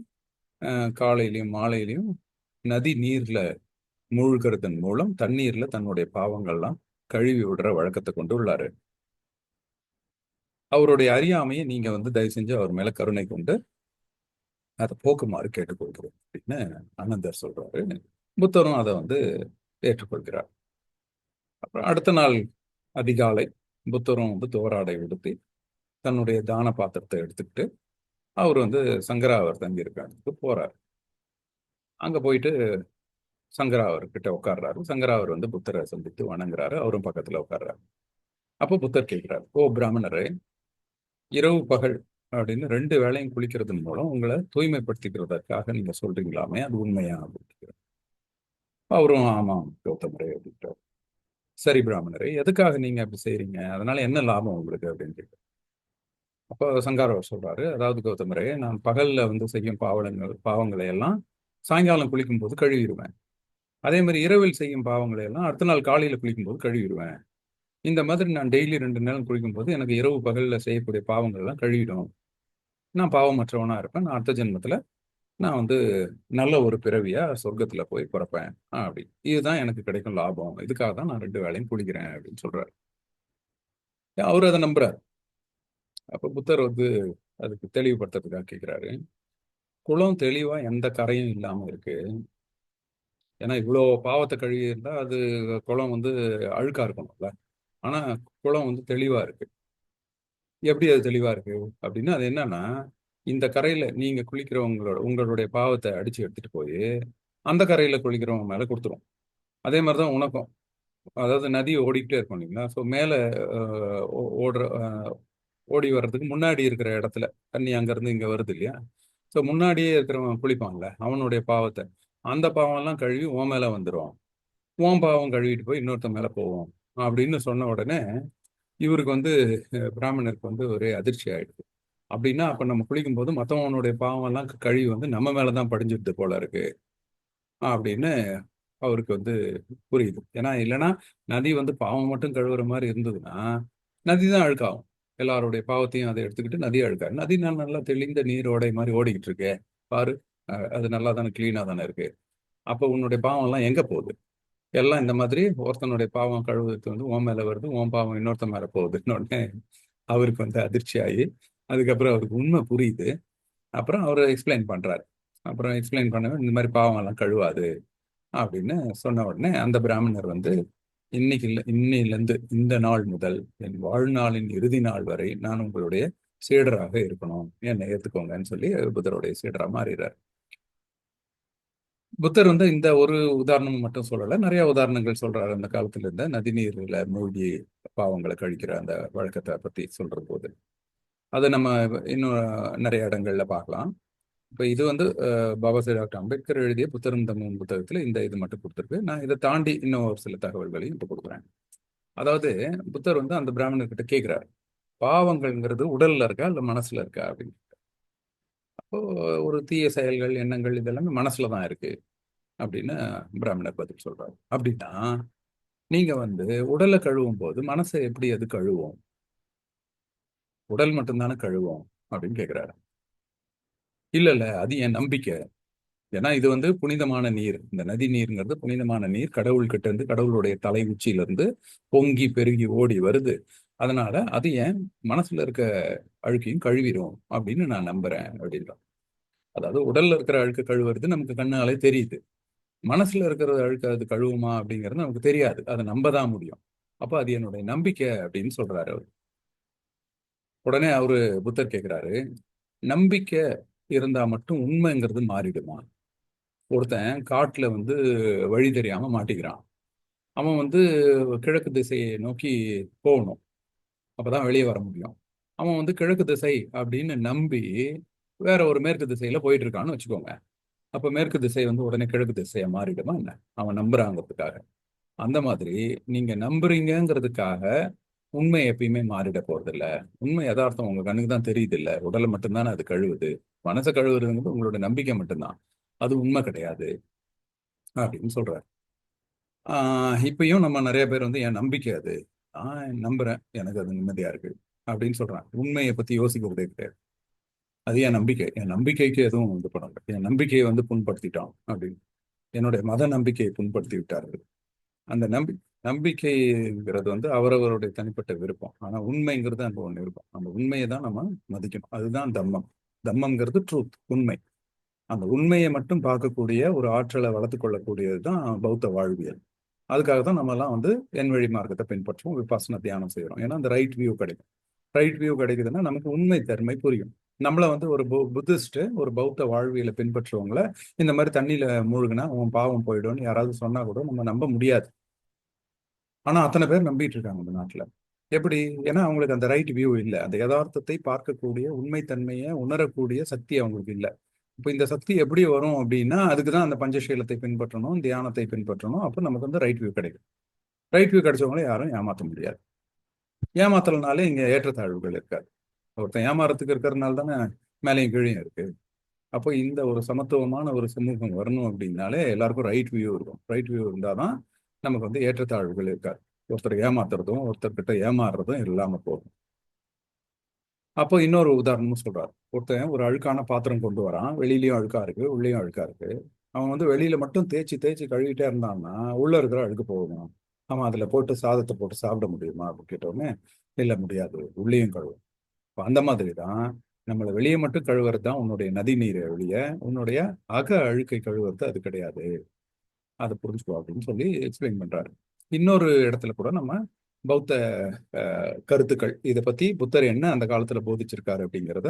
காலையிலையும் மாலையிலையும் நதி நீர்ல மூழ்கிறதன் மூலம் தண்ணீர்ல தன்னுடைய பாவங்கள்லாம் கழுவி விடுற வழக்கத்தை கொண்டு உள்ளாரு. அவருடைய அறியாமையை நீங்க வந்து தயவு செஞ்சு அவர் மேல கருணை கொண்டு அதை போக்குமாறு கேட்டுக்கொள்கிறோம் அப்படின்னு அனந்தர் சொல்றாரு. புத்தரும் அதை வந்து ஏற்றுக்கொள்கிறார். அப்புறம் அடுத்த நாள் அதிகாலை புத்தரும் வந்து தோராடை உடுத்தி தன்னுடைய தான பாத்திரத்தை எடுத்துக்கிட்டு அவர் வந்து சங்கராவர் தங்கியிருக்க இடத்துக்கு போறார். அங்க போயிட்டு சங்கராவர் கிட்ட உட்கார்றாரு. சங்கராவர் வந்து புத்தரை சந்தித்து வணங்குறாரு. அவரும் பக்கத்துல உட்கார்றாரு. அப்போ புத்தர் கேட்கிறார், ஓ பிராமணரே, இரவு பகல் அப்படின்னு 2 வேளையும் குளிக்கிறதன் மூலம் உங்களை தூய்மைப்படுத்திக்கிறதுக்காக நீங்க சொல்றீங்களாமே, அது உண்மையா அப்படின்னு. அவரும் ஆமாம் கௌதமரே அப்படின்ட்டார். சரி பிராமணரே, எதுக்காக நீங்க அப்படி செய்றீங்க, அதனால என்ன லாபம் உங்களுக்கு அப்படின்னு கேட்கிறார். அப்போ சங்காரவர் சொல்றாரு, அதாவது கௌதமரே, நான் பகல்ல வந்து செய்யும் பாவங்களை எல்லாம் சாயங்காலம் குளிக்கும் போது கழுவிடுவேன். அதே மாதிரி இரவில் செய்யும் பாவங்களை எல்லாம் அடுத்த நாள் காலையில குளிக்கும் போது கழுவிடுவேன். இந்த மாதிரி நான் டெய்லி 2 நேரம் குளிக்கும் போது எனக்கு இரவு பகல்ல செய்யக்கூடிய பாவங்கள் எல்லாம் கழுவிடும். நான் பாவமற்றவனா இருப்பேன். நான் அடுத்த ஜென்மத்துல நான் வந்து நல்ல ஒரு பிறவியா சொர்க்கத்துல போய் பிறப்பேன் அப்படி. இதுதான் எனக்கு கிடைக்கும் லாபம். இதுக்காக தான் நான் 2 வேளையும் குளிக்கிறேன் அப்படின்னு சொல்றாரு. அவர் அதை நம்புறாரு. அப்ப புத்தர் வந்து அதுக்கு தெளிவுபடுத்துறதுக்காக கேட்கிறாரு, குளம் தெளிவா எந்த கரையும் இல்லாம இருக்கு. ஏன்னா இவ்வளோ பாவத்தை கழுவி இருந்தா அது குளம் வந்து அழுக்கா இருக்கணும்ல. ஆனா குளம் வந்து தெளிவா இருக்கு. எப்படி அது தெளிவா இருக்கு அப்படின்னா அது என்னன்னா, இந்த கரையில நீங்க குளிக்கிறவங்களோட உங்களுடைய பாவத்தை அடிச்சு எடுத்துட்டு போய் அந்த கரையில குளிக்கிறவங்க மேல கொடுத்துரும். அதே மாதிரிதான் உனக்கும். அதாவது நதி ஓடிக்கிட்டே இருக்கும் இல்லைங்களா. ஸோ மேல ஓடுற ஓடி வர்றதுக்கு முன்னாடி இருக்கிற இடத்துல தண்ணி அங்கிருந்து இங்க வருது இல்லையா. ஸோ முன்னாடியே இருக்கிறவன் குளிப்பான்ல, அவனுடைய பாவத்தை அந்த பாவம்லாம் கழுவி உன் மேல வந்துடும். உன் பாவம் கழுவிட்டு போய் இன்னொருத்த மேல போவோம் அப்படின்னு சொன்ன உடனே இவருக்கு வந்து பிராமணருக்கு வந்து ஒரே அதிர்ச்சி ஆயிடுது. அப்படின்னா அப்ப நம்ம குளிக்கும் போது மற்றவனுடைய பாவம் எல்லாம் கழுவி வந்து நம்ம மேலதான் படிஞ்சிருது போல இருக்கு அப்படின்னு அவருக்கு வந்து புரியுது. ஏன்னா இல்லைன்னா நதி வந்து பாவம் மட்டும் கழுவுற மாதிரி இருந்ததுன்னா நதி தான் அழுக்காகும். எல்லாருடைய பாவத்தையும் அதை எடுத்துக்கிட்டு நதி அழுக்காரு. நதி நல்லா தெளிந்த நீரோடை மாதிரி ஓடிக்கிட்டு இருக்கே பாரு, அது நல்லா தானே கிளீனா தானே இருக்கு. அப்போ உன்னுடைய பாவம் எல்லாம் எங்க போகுது? எல்லாம் இந்த மாதிரி ஒருத்தனுடைய பாவம் கழுவுறதுக்கு வந்து உன் மேல வருது, உன் பாவம் இன்னொருத்த மேல போகுதுன்னு உடனே அவருக்கு வந்து அதிர்ச்சி ஆகி அதுக்கப்புறம் அவருக்கு உண்மை புரியுது. அப்புறம் அவர் எக்ஸ்பிளைன் பண்றாரு. அப்புறம் எக்ஸ்பிளைன் பண்ண இந்த மாதிரி பாவம் எல்லாம் கழுவாது அப்படின்னு சொன்ன உடனே அந்த பிராமணர் வந்து இன்னைக்கு இல்லை, இன்னையிலிருந்து இந்த நாள் முதல் என் வாழ்நாளின் இறுதி நாள் வரை நான் உங்களுடைய சீடராக இருக்கணும், என்னை ஏத்துக்கோங்கன்னு சொல்லி புத்தருடைய சீடரா மாறிடுறார். புத்தர் வந்து இந்த ஒரு உதாரணம் மட்டும் சொல்லல, நிறைய உதாரணங்கள் சொல்றாரு. அந்த காலத்துல இருந்த நதிநீர்ல மூழ்கி பாவங்களை கழிக்கிற அந்த வழக்கத்தை பத்தி சொல்ற போது அதை நம்ம இன்னும் நிறைய இடங்கள்ல பார்க்கலாம். இப்போ இது வந்து பாபா சாஹேப் டாக்டர் அம்பேத்கர் எழுதிய புத்தரும் தமிழும் புத்தகத்தில் இந்த இது மட்டும் கொடுத்துருக்கு. நான் இதை தாண்டி இன்னும் ஒரு சில தகவல்களையும் இப்போ கொடுக்குறேன். அதாவது புத்தர் வந்து அந்த பிராமணர்கிட்ட கேட்கிறார், பாவங்கள்ங்கிறது உடல்ல இருக்கா இல்ல மனசுல இருக்கா அப்படின்னு. அப்போ ஒரு தீய செயல்கள், எண்ணங்கள் இதெல்லாமே மனசுல தான் இருக்கு அப்படின்னு பிராமணர் பதில் சொல்றாரு. அப்படின்னா நீங்க வந்து உடலை கழுவும் போது மனசை எப்படி அது கழுவும்? உடல் மட்டும்தானே கழுவும் அப்படின்னு கேட்கிறாரு. இல்ல இல்ல, அது என் நம்பிக்கை. ஏன்னா இது வந்து புனிதமான நீர். இந்த நதி நீருங்கிறது புனிதமான நீர். கடவுள் கிட்ட இருந்து, கடவுளுடைய தலை உச்சியில இருந்து பொங்கி பெருகி ஓடி வருது. அதனால அது என் மனசுல இருக்க அழுக்கையும் கழுவிடும் அப்படின்னு நான் நம்புறேன் அப்படின்றான். அதாவது உடல்ல இருக்கிற அழுக்கு கழுவுறது நமக்கு கண்ணாலே தெரியுது. மனசுல இருக்கிற அழுக்கு அது கழுவுமா அப்படிங்கிறது நமக்கு தெரியாது. அதை நம்ப தான் முடியும். அப்ப அது என்னுடைய நம்பிக்கை அப்படின்னு சொல்றாரு அவர். உடனே அவரு புத்தர் கேட்கிறாரு, நம்பிக்கை இருந்தா மட்டும் உண்மைங்கிறது மாறிடுமா? ஒருத்தன் காட்டுல வந்து வழி தெரியாம மாட்டிக்கிறான். அவன் வந்து கிழக்கு திசையை நோக்கி போகணும். அப்பதான் வெளியே வர முடியும். அவன் வந்து கிழக்கு திசை அப்படின்னு நம்பி வேற ஒரு மேற்கு திசையில போயிட்டு இருக்கான்னு வச்சுக்கோங்க. அப்ப மேற்கு திசை வந்து உடனே கிழக்கு திசையா மாறிடுமா என்ன? அவன் நம்புறாங்கிறதுக்காக. அந்த மாதிரி நீங்க நம்புறீங்கிறதுக்காக உண்மை எப்பயுமே மாறிட போறது இல்ல. உண்மை யதார்த்தம் உங்க கண்ணுக்கு தான் தெரியுது இல்ல. உடலை மட்டும்தானே அது கழுவுது. மனசை கழுவுறதுங்கிறது உங்களோட நம்பிக்கை மட்டும்தான். அது உண்மை கிடையாது அப்படின்னு சொல்றாரு. இப்பயும் நம்ம நிறைய பேர் வந்து என் நம்பிக்கை அது, நான் நம்புறேன், எனக்கு அது நிம்மதியா இருக்கு அப்படின்னு சொல்றான். உண்மையை பத்தி யோசிக்கிறதே கிடையாது. அது என் நம்பிக்கை, என் நம்பிக்கைக்கு எதுவும் இது பண்ணல, என் நம்பிக்கையை வந்து புண்படுத்திட்டான் அப்படின்னு. என்னுடைய மத நம்பிக்கையை புண்படுத்தி விட்டார்கள். அந்த நம்பிக்கைங்கிறது வந்து அவரவருடைய தனிப்பட்ட விருப்பம். ஆனா உண்மைங்கிறது அங்க ஒண்ணு இருக்கும். அந்த உண்மையை தான் நம்ம மதிக்கணும். அதுதான் தம்மம். தம்மம்ங்கிறது ட்ரூத், உண்மை. அந்த உண்மையை மட்டும் பார்க்கக்கூடிய ஒரு ஆற்றலை வளர்த்து கொள்ளக்கூடியது தான் பௌத்த வாழ்வியல். அதுக்காக தான் நம்ம எல்லாம் வந்து என் வழி மார்க்கத்தை பின்பற்றுவோம், விபாசனா தியானம் செய்யறோம். ஏன்னா அந்த ரைட் வியூ கிடைக்கும். ரைட் வியூ கிடைக்குதுன்னா நமக்கு உண்மை தன்மை புரியும். நம்மள வந்து ஒரு புத்திஸ்ட், ஒரு பௌத்த வாழ்வியலை பின்பற்றுவவங்கள இந்த மாதிரி தண்ணியில மூழ்கினா உன் பாவம் போயிடும்னு யாராவது சொன்னா கூட நம்ம நம்ப முடியாது. ஆனா அத்தனை பேர் நம்பிட்டு இருக்காங்க இந்த நாட்டுல. எப்படி? ஏன்னா அவங்களுக்கு அந்த ரைட் வியூ இல்லை. அந்த யதார்த்தத்தை பார்க்கக்கூடிய, உண்மைத்தன்மையை உணரக்கூடிய சக்தி அவங்களுக்கு இல்லை. இப்போ இந்த சக்தி எப்படி வரும் அப்படின்னா, அதுக்கு தான் அந்த பஞ்சசீலத்தை பின்பற்றணும், தியானத்தை பின்பற்றணும். அப்போ நமக்கு வந்து ரைட் வியூ கிடைக்கும். ரைட் வியூ கிடைச்சவங்கள யாரும் ஏமாற்ற முடியாது. ஏமாத்தலனாலே இங்க ஏற்றத்தாழ்வுகள் இருக்காது. ஒருத்தன் ஏமாறத்துக்கு இருக்கிறதுனால தானே மேலையும் கீழையும் இருக்கு. அப்போ இந்த ஒரு சமத்துவமான ஒரு சமூகம் வரணும் அப்படின்னாலே எல்லாருக்கும் ரைட் வியூ இருக்கும். ரைட் வியூ இருந்தாதான் நமக்கு வந்து ஏற்றத்தாழ்வுகள் இருக்காது. ஒருத்தர் ஏமாத்துறதும் ஒருத்தர்கிட்ட ஏமாறுறதும் இல்லாம போகும். அப்போ இன்னொரு உதாரணமும் சொல்றாரு. ஒருத்தன் ஒரு அழுக்கான பாத்திரம் கொண்டு வரான். வெளியிலயும் அழுக்கா இருக்கு, உள்ளேயும் அழுக்கா இருக்கு. அவன் வந்து வெளியில மட்டும் தேய்ச்சி தேய்ச்சி கழுவிட்டே இருந்தான்னா உள்ள இருக்கிற அழுக்கு போகணும். அவன் அதுல போட்டு சாதத்தை போட்டு சாப்பிட முடியுமா அப்படின்னு கேட்டோடனே, இல்ல முடியாது, உள்ளேயும் கழுவும். அப்ப அந்த மாதிரி தான் நம்மளை வெளியே மட்டும் கழுவுறது தான் உன்னுடைய நதி நீரை வெளிய, உன்னுடைய அக அழுக்கை கழுவுறது அது கிடையாது. அதை புரிஞ்சுக்கோ அப்படின்னு சொல்லி எக்ஸ்பிளைன் பண்றாரு. இன்னொரு இடத்துல கூட நம்ம பௌத்த கருத்துக்கள் இதை பத்தி புத்தர் என்ன அந்த காலத்துல போதிச்சிருக்காரு அப்படிங்கிறத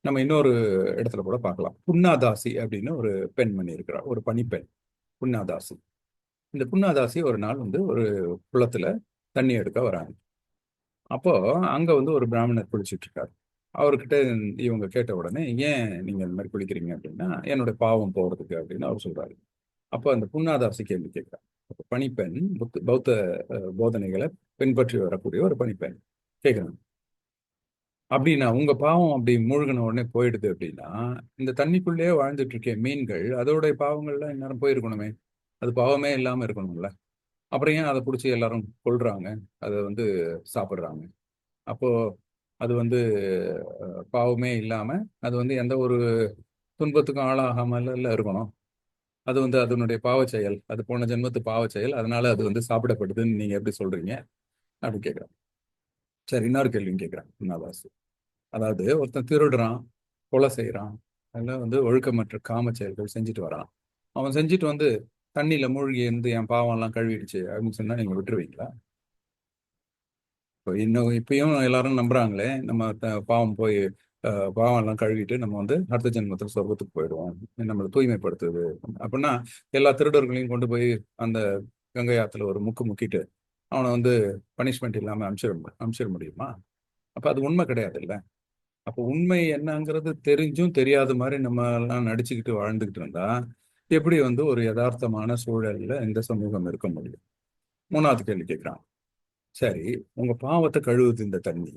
நம்ம இன்னொரு இடத்துல கூட பார்க்கலாம். புன்னாதாசி அப்படின்னு ஒரு பெண்மணி இருக்கிறார், ஒரு பணிப்பெண், புன்னாதாசி. இந்த புன்னாதாசி ஒரு நாள் வந்து ஒரு குளத்துல தண்ணி எடுக்க வராங்க. அப்போ அங்க வந்து ஒரு பிராமணர் குளிச்சிட்டு இருக்காரு. அவர்கிட்ட இவங்க கேட்ட உடனே, ஏன் நீங்க இந்த மாதிரி குளிக்கிறீங்க அப்படின்னா, என்னோட பாவம் போறதுக்கு அப்படின்னு அவர் சொல்றாரு. அப்போ அந்த புன்னாதாசி கேள்வி கேட்கிறார். அப்ப பணிப்பெண் பௌத்த போதனைகளை பின்பற்றி வரக்கூடிய ஒரு பணிப்பெண் கேட்கிறாங்க, அப்படின்னா உங்க பாவம் அப்படி மூழ்கின உடனே போயிடுது அப்படின்னா, இந்த தண்ணிக்குள்ளேயே வாழ்ந்துட்டு இருக்க மீன்கள் அதோடைய பாவங்கள்லாம் இந்நேரம் போயிருக்கணுமே, அது பாவமே இல்லாம இருக்கணும்ல. அப்புறம் ஏன் அதை பிடிச்சி எல்லாரும் கொல்றாங்க, அதை வந்து சாப்பிடுறாங்க? அப்போ அது வந்து பாவமே இல்லாம அது வந்து எந்த ஒரு துன்பத்துக்கும் ஆளாகாமல இருக்கணும். அது வந்து அதனுடைய பாவச் செயல், அது போன ஜென்மத்து பாவச் செயல், அதனால அது வந்து சாப்பிடப்படுதுன்னு நீங்க எப்படி சொல்றீங்க அப்படின்னு கேட்குறான். சரி, இன்னொரு கேள்வியும் கேட்குறான் உண்ணாதாசு. அதாவது ஒருத்தன் திருடுறான், கொலை செய்யறான், அதெல்லாம் வந்து ஒழுக்கமற்ற காம செயல்கள் செஞ்சுட்டு வரான். அவன் செஞ்சுட்டு வந்து தண்ணியில மூழ்கி இருந்து என் பாவம் எல்லாம் கழுவிடுச்சு அப்படின்னு சொன்னா நீங்க விட்டுருவீங்களா? இப்போ இன்னும் இப்பயும் எல்லாரும் நம்புறாங்களே, நம்ம பாவம் போய் பாவம் எல்லாம் கழுவிட்டு நம்ம வந்து அடுத்த ஜென்மத்தில் சொர்க்கத்துக்கு போயிடுவோம், நம்மளை தூய்மைப்படுத்துது அப்படின்னா, எல்லா திருடர்களையும் கொண்டு போய் அந்த கங்கை ஆத்துல ஒரு முக்கு முக்கிட்டு அவனை வந்து பனிஷ்மெண்ட் இல்லாம அனுப்பிச்சிட முடியுமா? அப்ப அது உண்மை கிடையாது இல்ல. அப்போ உண்மை என்னங்கிறது தெரிஞ்சும் தெரியாத மாதிரி நம்ம எல்லாம் நடிச்சுக்கிட்டு வாழ்ந்துகிட்டு இருந்தா எப்படி வந்து ஒரு யதார்த்தமான சூழல்ல இந்த சமூகம் இருக்க முடியும்? மூணாவது கேள்வி கேட்கிறான். சரி, உங்க பாவத்தை கழுவுது இந்த தண்ணி,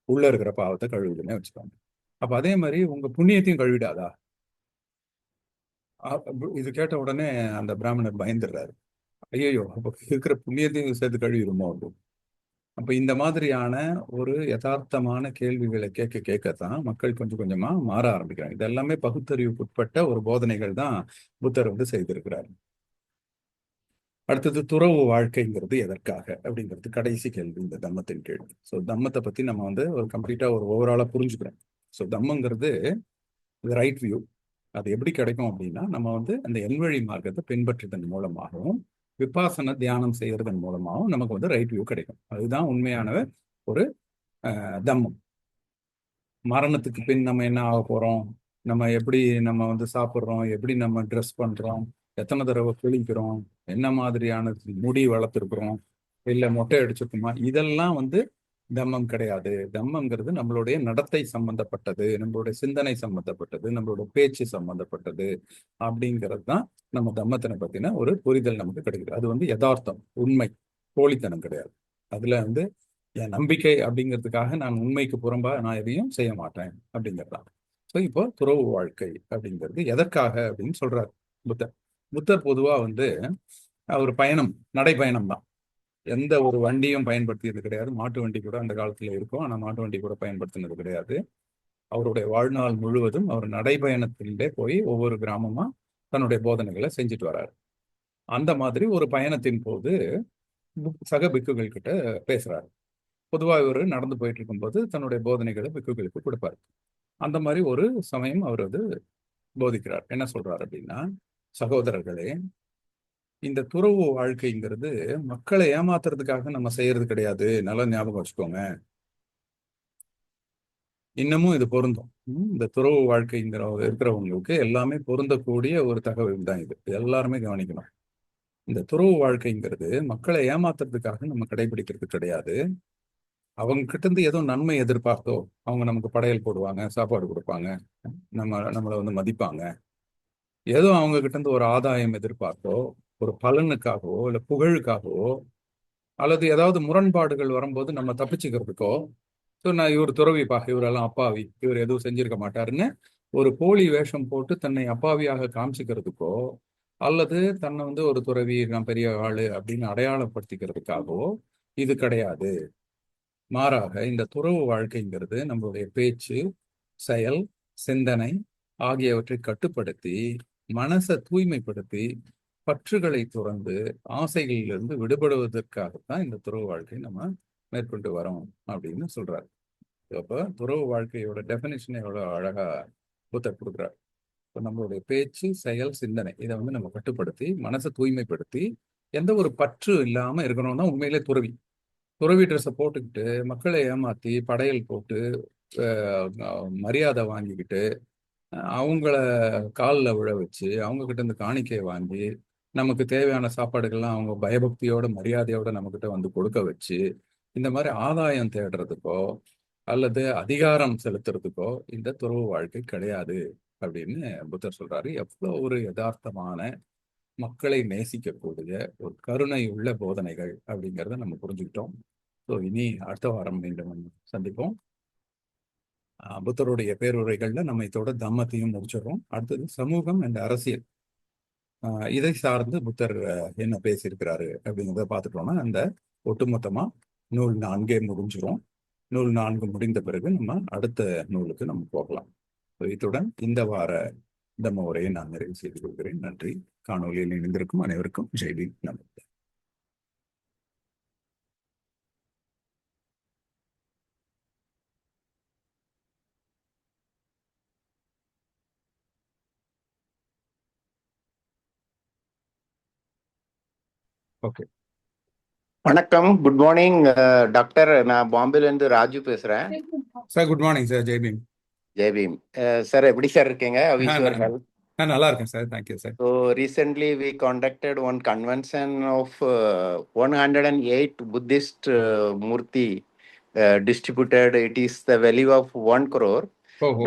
உள்ள இருக்கிற பாவத்தை கழுவுதுன்னே வச்சுக்கோங்க. அப்ப அதே மாதிரி உங்க புண்ணியத்தையும் கழுவிடாதா? இது கேட்ட உடனே அந்த பிராமணர் பயந்துடுறாரு. ஐயோ, அப்ப இருக்கிற புண்ணியத்தையும் சேர்த்து கழுவிடுமோ அப்போ? அப்ப இந்த மாதிரியான ஒரு யதார்த்தமான கேள்விகளை கேட்க கேட்கத்தான் மக்கள் கொஞ்சம் கொஞ்சமா மாற ஆரம்பிக்கிறாங்க. இது எல்லாமே பகுத்தறிவுக்குட்பட்ட ஒரு போதனைகள் தான் புத்தர் வந்து செய்திருக்கிறார். அடுத்தது துறவு வாழ்க்கைங்கிறது எதற்காக அப்படிங்கிறது கடைசி கேள்வி, இந்த தம்மத்தின் கேள்வி. ஸோ தம்மத்தை பத்தி நம்ம வந்து ஒரு கம்ப்ளீட்டா ஒரு ஓவராலா புரிஞ்சுக்கிறோம். ஸோ தம்மங்கிறது ரைட் வியூ. அது எப்படி கிடைக்கும் அப்படின்னா, நம்ம வந்து அந்த எல்வழி மார்க்கத்தை பின்பற்றுவதன் மூலமாகவும் விபாசன தியானம் செய்யறதன் மூலமாகவும் நமக்கு வந்து ரைட் வியூ கிடைக்கும். அதுதான் உண்மையான ஒரு தம்மம். மரணத்துக்கு பின் நம்ம என்ன ஆக போறோம், நம்ம எப்படி நம்ம வந்து சாப்பிட்றோம், எப்படி நம்ம ட்ரெஸ் பண்றோம், எத்தனை தடவை குளிக்கிறோம், என்ன மாதிரியான முடி வளர்த்துருக்குறோம், இல்லை மொட்டை அடிச்சிருக்குமா, இதெல்லாம் வந்து தம்மம் கிடையாது. தம்மங்கிறது நம்மளுடைய நடத்தை சம்பந்தப்பட்டது, நம்மளுடைய சிந்தனை சம்பந்தப்பட்டது, நம்மளோட பேச்சு சம்பந்தப்பட்டது. அப்படிங்கிறது தான் நம்ம தம்மத்தினை பத்தின ஒரு புரிதல் நமக்கு கிடைக்குது. அது வந்து யதார்த்தம், உண்மை, போலித்தனம் கிடையாது. அதுல வந்து என் நம்பிக்கை அப்படிங்கிறதுக்காக நான் உண்மைக்கு புறம்பா நான் எதையும் செய்ய மாட்டேன் அப்படிங்கிறதா. ஸோ இப்போ துறவு வாழ்க்கை அப்படிங்கிறது எதற்காக அப்படின்னு சொல்றாரு புத்தர். புத்தர் பொதுவா வந்து அவர் பயணம் நடைப்பயணம் தான். எந்த ஒரு வண்டியும் பயன்படுத்தியது கிடையாது. மாட்டு வண்டி கூட அந்த காலத்துல இருக்கும், ஆனா மாட்டு வண்டி கூட பயன்படுத்தினது கிடையாது. அவருடைய வாழ்நாள் முழுவதும் அவர் நடைப்பயணத்திலே போய் ஒவ்வொரு கிராமமா தன்னுடைய போதனைகளை செஞ்சுட்டு வர்றாரு. அந்த மாதிரி ஒரு பயணத்தின் போது சக பிக்குகள் கிட்ட பேசுறாரு. பொதுவாக இவர் நடந்து போயிட்டு இருக்கும்போது தன்னுடைய போதனைகளை பிக்குகளுக்கு கொடுப்பார். அந்த மாதிரி ஒரு சமயம் அவர் வந்து போதிக்கிறார். என்ன சொல்றார் அப்படின்னா, சகோதரர்களே, இந்த துறவு வாழ்க்கைங்கிறது மக்களை ஏமாத்துறதுக்காக நம்ம செய்யறது கிடையாது, நல்லா ஞாபகம் வச்சுக்கோங்க. இன்னமும் இது பொருந்தும். இந்த துறவு வாழ்க்கைங்கிற இருக்கிறவங்களுக்கு எல்லாமே பொருந்தக்கூடிய ஒரு தகவல் தான் இது. எல்லாருமே கவனிக்கணும். இந்த துறவு வாழ்க்கைங்கிறது மக்களை ஏமாத்துறதுக்காக நம்ம கடைபிடிக்கிறது கிடையாது. அவங்க கிட்ட இருந்து ஏதோ நன்மை எதிர்பார்த்தோ அவங்க நமக்கு படையல் போடுவாங்க, சாப்பாடு கொடுப்பாங்க, நம்மளை வந்து மதிப்பாங்க. ஏதோ அவங்க கிட்ட இருந்து ஒரு ஆதாயம் எதிர்பார்த்தோ, ஒரு பலனுக்காகவோ இல்லை புகழுக்காகவோ, அல்லது ஏதாவது முரண்பாடுகள் வரும்போது நம்ம தப்பிச்சுக்கிறதுக்கோ, ஸோ நான் இவர் துறவிப்பா, இவரெல்லாம் அப்பாவி, இவர் எதுவும் செஞ்சிருக்க மாட்டாருன்னு ஒரு போலி வேஷம் போட்டு தன்னை அப்பாவியாக காமிச்சுக்கிறதுக்கோ, அல்லது தன்னை வந்து ஒரு துறவி, நான் பெரிய ஆளு அப்படின்னு அடையாளப்படுத்திக்கிறதுக்காகவோ இது கிடையாது. மாறாக இந்த துறவு வாழ்க்கைங்கிறது நம்மளுடைய பேச்சு, செயல், சிந்தனை ஆகியவற்றை கட்டுப்படுத்தி மனசை தூய்மைப்படுத்தி பற்றுகளை துறந்து ஆசைகளிலிருந்து விடுபடுவதற்காகத்தான் இந்த துறவு வாழ்க்கை நம்ம மேற்கொண்டு வரோம் அப்படின்னு சொல்றாரு. அப்ப துறவு வாழ்க்கையோட டெபினிஷனை எவ்வளவு அழகா புத்தர் கொடுக்குறாரு. இப்போ நம்மளுடைய பேச்சு, செயல், சிந்தனை இதை வந்து நம்ம கட்டுப்படுத்தி மனசை தூய்மைப்படுத்தி எந்த ஒரு பற்று இல்லாம இருக்கணும்னா உண்மையிலே துறவி. துறவி ட்ரெஸ்ஸை போட்டுக்கிட்டு மக்களை ஏமாத்தி படையல் போட்டு மரியாதை வாங்கிக்கிட்டு அவங்கள காலில் விழ வச்சு அவங்க கிட்ட இருந்து காணிக்கையை வாங்கி நமக்கு தேவையான சாப்பாடுகள்லாம் அவங்க பயபக்தியோட மரியாதையோட நம்ம கிட்ட வந்து கொடுக்க வச்சு இந்த மாதிரி ஆதாயம் தேடுறதுக்கோ அல்லது அதிகாரம் செலுத்துறதுக்கோ இந்த துறவு வாழ்க்கை கிடையாது அப்படின்னு புத்தர் சொல்றாரு. எவ்வளோ ஒரு யதார்த்தமான மக்களை நேசிக்கக்கூடிய ஒரு கருணை உள்ள போதனைகள் அப்படிங்கிறத நம்ம புரிஞ்சுக்கிட்டோம். ஸோ இனி அடுத்த வாரம் மீண்டும் சந்திப்போம். புத்தருடைய பேருரைகள்ல நம்ம இதோட தம்மத்தையும் முடிச்சிடுறோம். அடுத்தது சமூகம் அண்ட் அரசியல், இதை சார்ந்து புத்தர் என்ன பேசியிருக்கிறாரு அப்படிங்கிறத பார்த்துட்டோம்னா அந்த ஒட்டுமொத்தமா நூல் 4 முடிஞ்சிரும். நூல் 4 முடிந்த பிறகு நம்ம அடுத்த நூலுக்கு நம்ம போகலாம். இத்துடன் இந்த வார தம்ம உரையை நான் நிறைவு செய்து கொள்கிறேன். நன்றி. காணொலியில் இணைந்திருக்கும் அனைவருக்கும் ஜெய்பீம். நமஸ்தே. ஓகே, வணக்கம், குட் மார்னிங் டாக்டர். நான் பாம்பேலேருந்து ராஜு பேசுகிறேன் sir. Good morning sir. Jai Bhim. Jai Bhim sir. எப்படி சார் இருக்கீங்க? நான் நல்லா இருக்கேன் sir. Thank you sir. So recently we contacted one convention of 108 Buddhist மூர்த்தி distributed. It is the value of 1 crore ஓஹோ.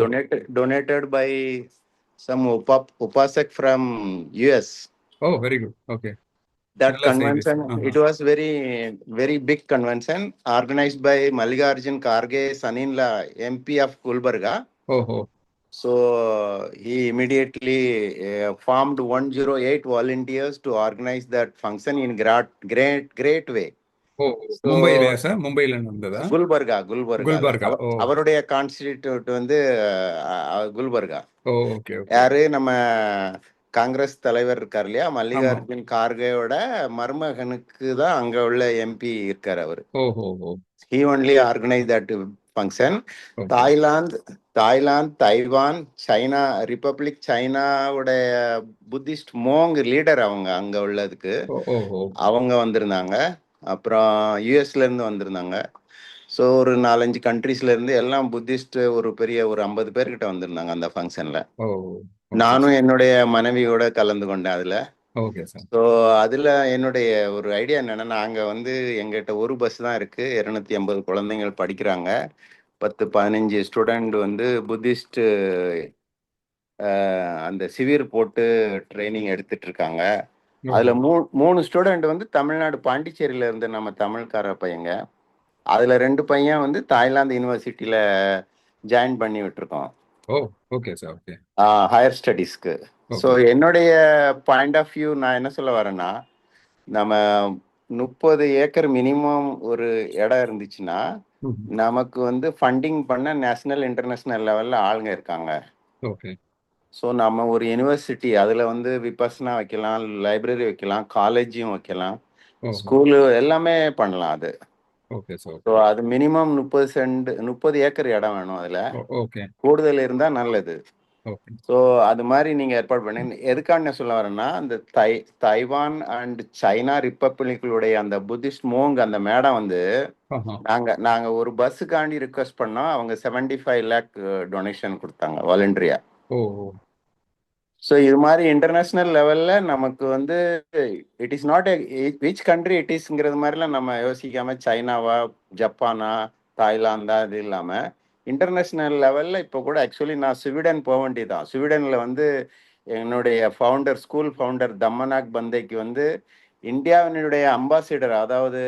donated by some Upasak from US. Oh, very good. Okay. That நல்ல செய்தி சார். convention, ஆஹா. it was very big convention organized by Mallikarjun Kharge, son-in-law MP of Gulbarga. ஓஹோ. So he immediately formed 108 volunteers to organize that function in great way. ஓ, So மும்பையிலையா சார்? மும்பையில் நடந்ததா? குல்பர்கால குல்பர்கா. ஓ. அவருடைய கான்ஸ்டிடியூட் வந்து குல்பர்கா. ஓ, ஓகே ஓகே. யாரு நம்ம காங்கிரஸ் தலைவர் இருக்கார் இல்லையா, ஆமா. மல்லிகார்ஜுன் கார்கேயோட மருமகனுக்கு தான் அங்க உள்ள எம்பி இருக்காரு அவரு. ஓஹோ. ஓ. He only organized that function. Okay. Thailand, Taiwan, China, republic சைனாவுடைய புத்திஸ்ட் மோங் லீடர் அவங்க அங்க உள்ளதுக்கு ஓஹோ. அவங்க வந்திருந்தாங்க. அப்புறம் யூஎஸ்ல இருந்து வந்திருந்தாங்க. ஸோ ஒரு 4-5 கண்ட்ரீஸ்ல இருந்து எல்லாம் புத்திஸ்ட் ஒரு பெரிய ஒரு 50 பேர்கிட்ட வந்திருந்தாங்க அந்த ஃபங்க்ஷன்ல. ஓ. நானும் என்னுடைய மனைவியோட கலந்து கொண்டேன் அதுல. Okay sir. ஸோ அதுல என்னுடைய ஒரு ஐடியா என்னன்னா, நாங்க வந்து எங்கிட்ட ஒரு பஸ் தான் இருக்கு, 250 குழந்தைகள் படிக்கிறாங்க, 10-15 ஸ்டூடெண்ட் வந்து புத்திஸ்ட் அந்த சிவிர் போட்டு ட்ரைனிங் எடுத்துட்டு இருக்காங்க. அதுல 3 ஸ்டூடெண்ட் வந்து தமிழ்நாடு பாண்டிச்சேரியில இருந்து நம்ம தமிழ்கார பையங்க. அதுல 2 பையன் வந்து தாய்லாந்து யூனிவர்சிட்டியில ஜாயின் பண்ணி விட்டுருக்கோம். ஓ, ஓகே சார். ஓகே. ஹையர் ஸ்டடீஸ்க்கு. ஸோ என்னுடைய பாயிண்ட் ஆஃப் வியூ நான் என்ன சொல்ல வரேன்னா, நம்ம 30 ஏக்கர் மினிமம் ஒரு இடம் இருந்துச்சுன்னா நமக்கு வந்து ஃபண்டிங் பண்ண நேஷனல் இன்டர்நேஷனல் லெவல்ல ஆளுங்க இருக்காங்க. ஓகே. ஸோ நம்ம ஒரு யூனிவர்சிட்டி அதுல வந்து விபஸ்னா வைக்கலாம், லைப்ரரி வைக்கலாம், காலேஜும் வைக்கலாம், ஸ்கூலு எல்லாமே பண்ணலாம் அது. Okay sir. ஸோ அது மினிமம் 30 ஏக்கர் இடம் வேணும் அதுல. ஓகே. கூடுதல் இருந்தா நல்லது. ஓகே. ஸோ அது மாதிரி நீங்க ஏற்பாடு பண்ணி, எதுக்கான சொல்ல வரேன்னா, அந்த தைவான் அண்ட் சைனா ரிப்பப்ளிக்குடைய அந்த புத்திஸ்ட் மோங் அந்த மேடம் வந்து நாங்க ஒரு பஸ்ஸுக்காண்டி ரிக்வெஸ்ட் பண்ணோம். அவங்க 75 லேக் டொனேஷன் கொடுத்தாங்க வாலண்டரியா. ஸோ இது மாதிரி இன்டர்நேஷனல் லெவல்ல நமக்கு வந்து it is not which country it இஸ்ங்கிறது மாதிரிலாம் நம்ம யோசிக்காம சைனாவா, ஜப்பானா, தாய்லாந்தா இது இல்லாம இன்டர்நேஷனல் லெவல்ல இப்போ கூட ஆக்சுவலி நான் ஸ்வீடன் போக வேண்டியதான். ஸ்வீடன்ல வந்து என்னுடைய ஸ்கூல் ஃபவுண்டர் தம்மனாக் பந்தைக்கு வந்து இந்தியாவினுடைய அம்பாசிடர், அதாவது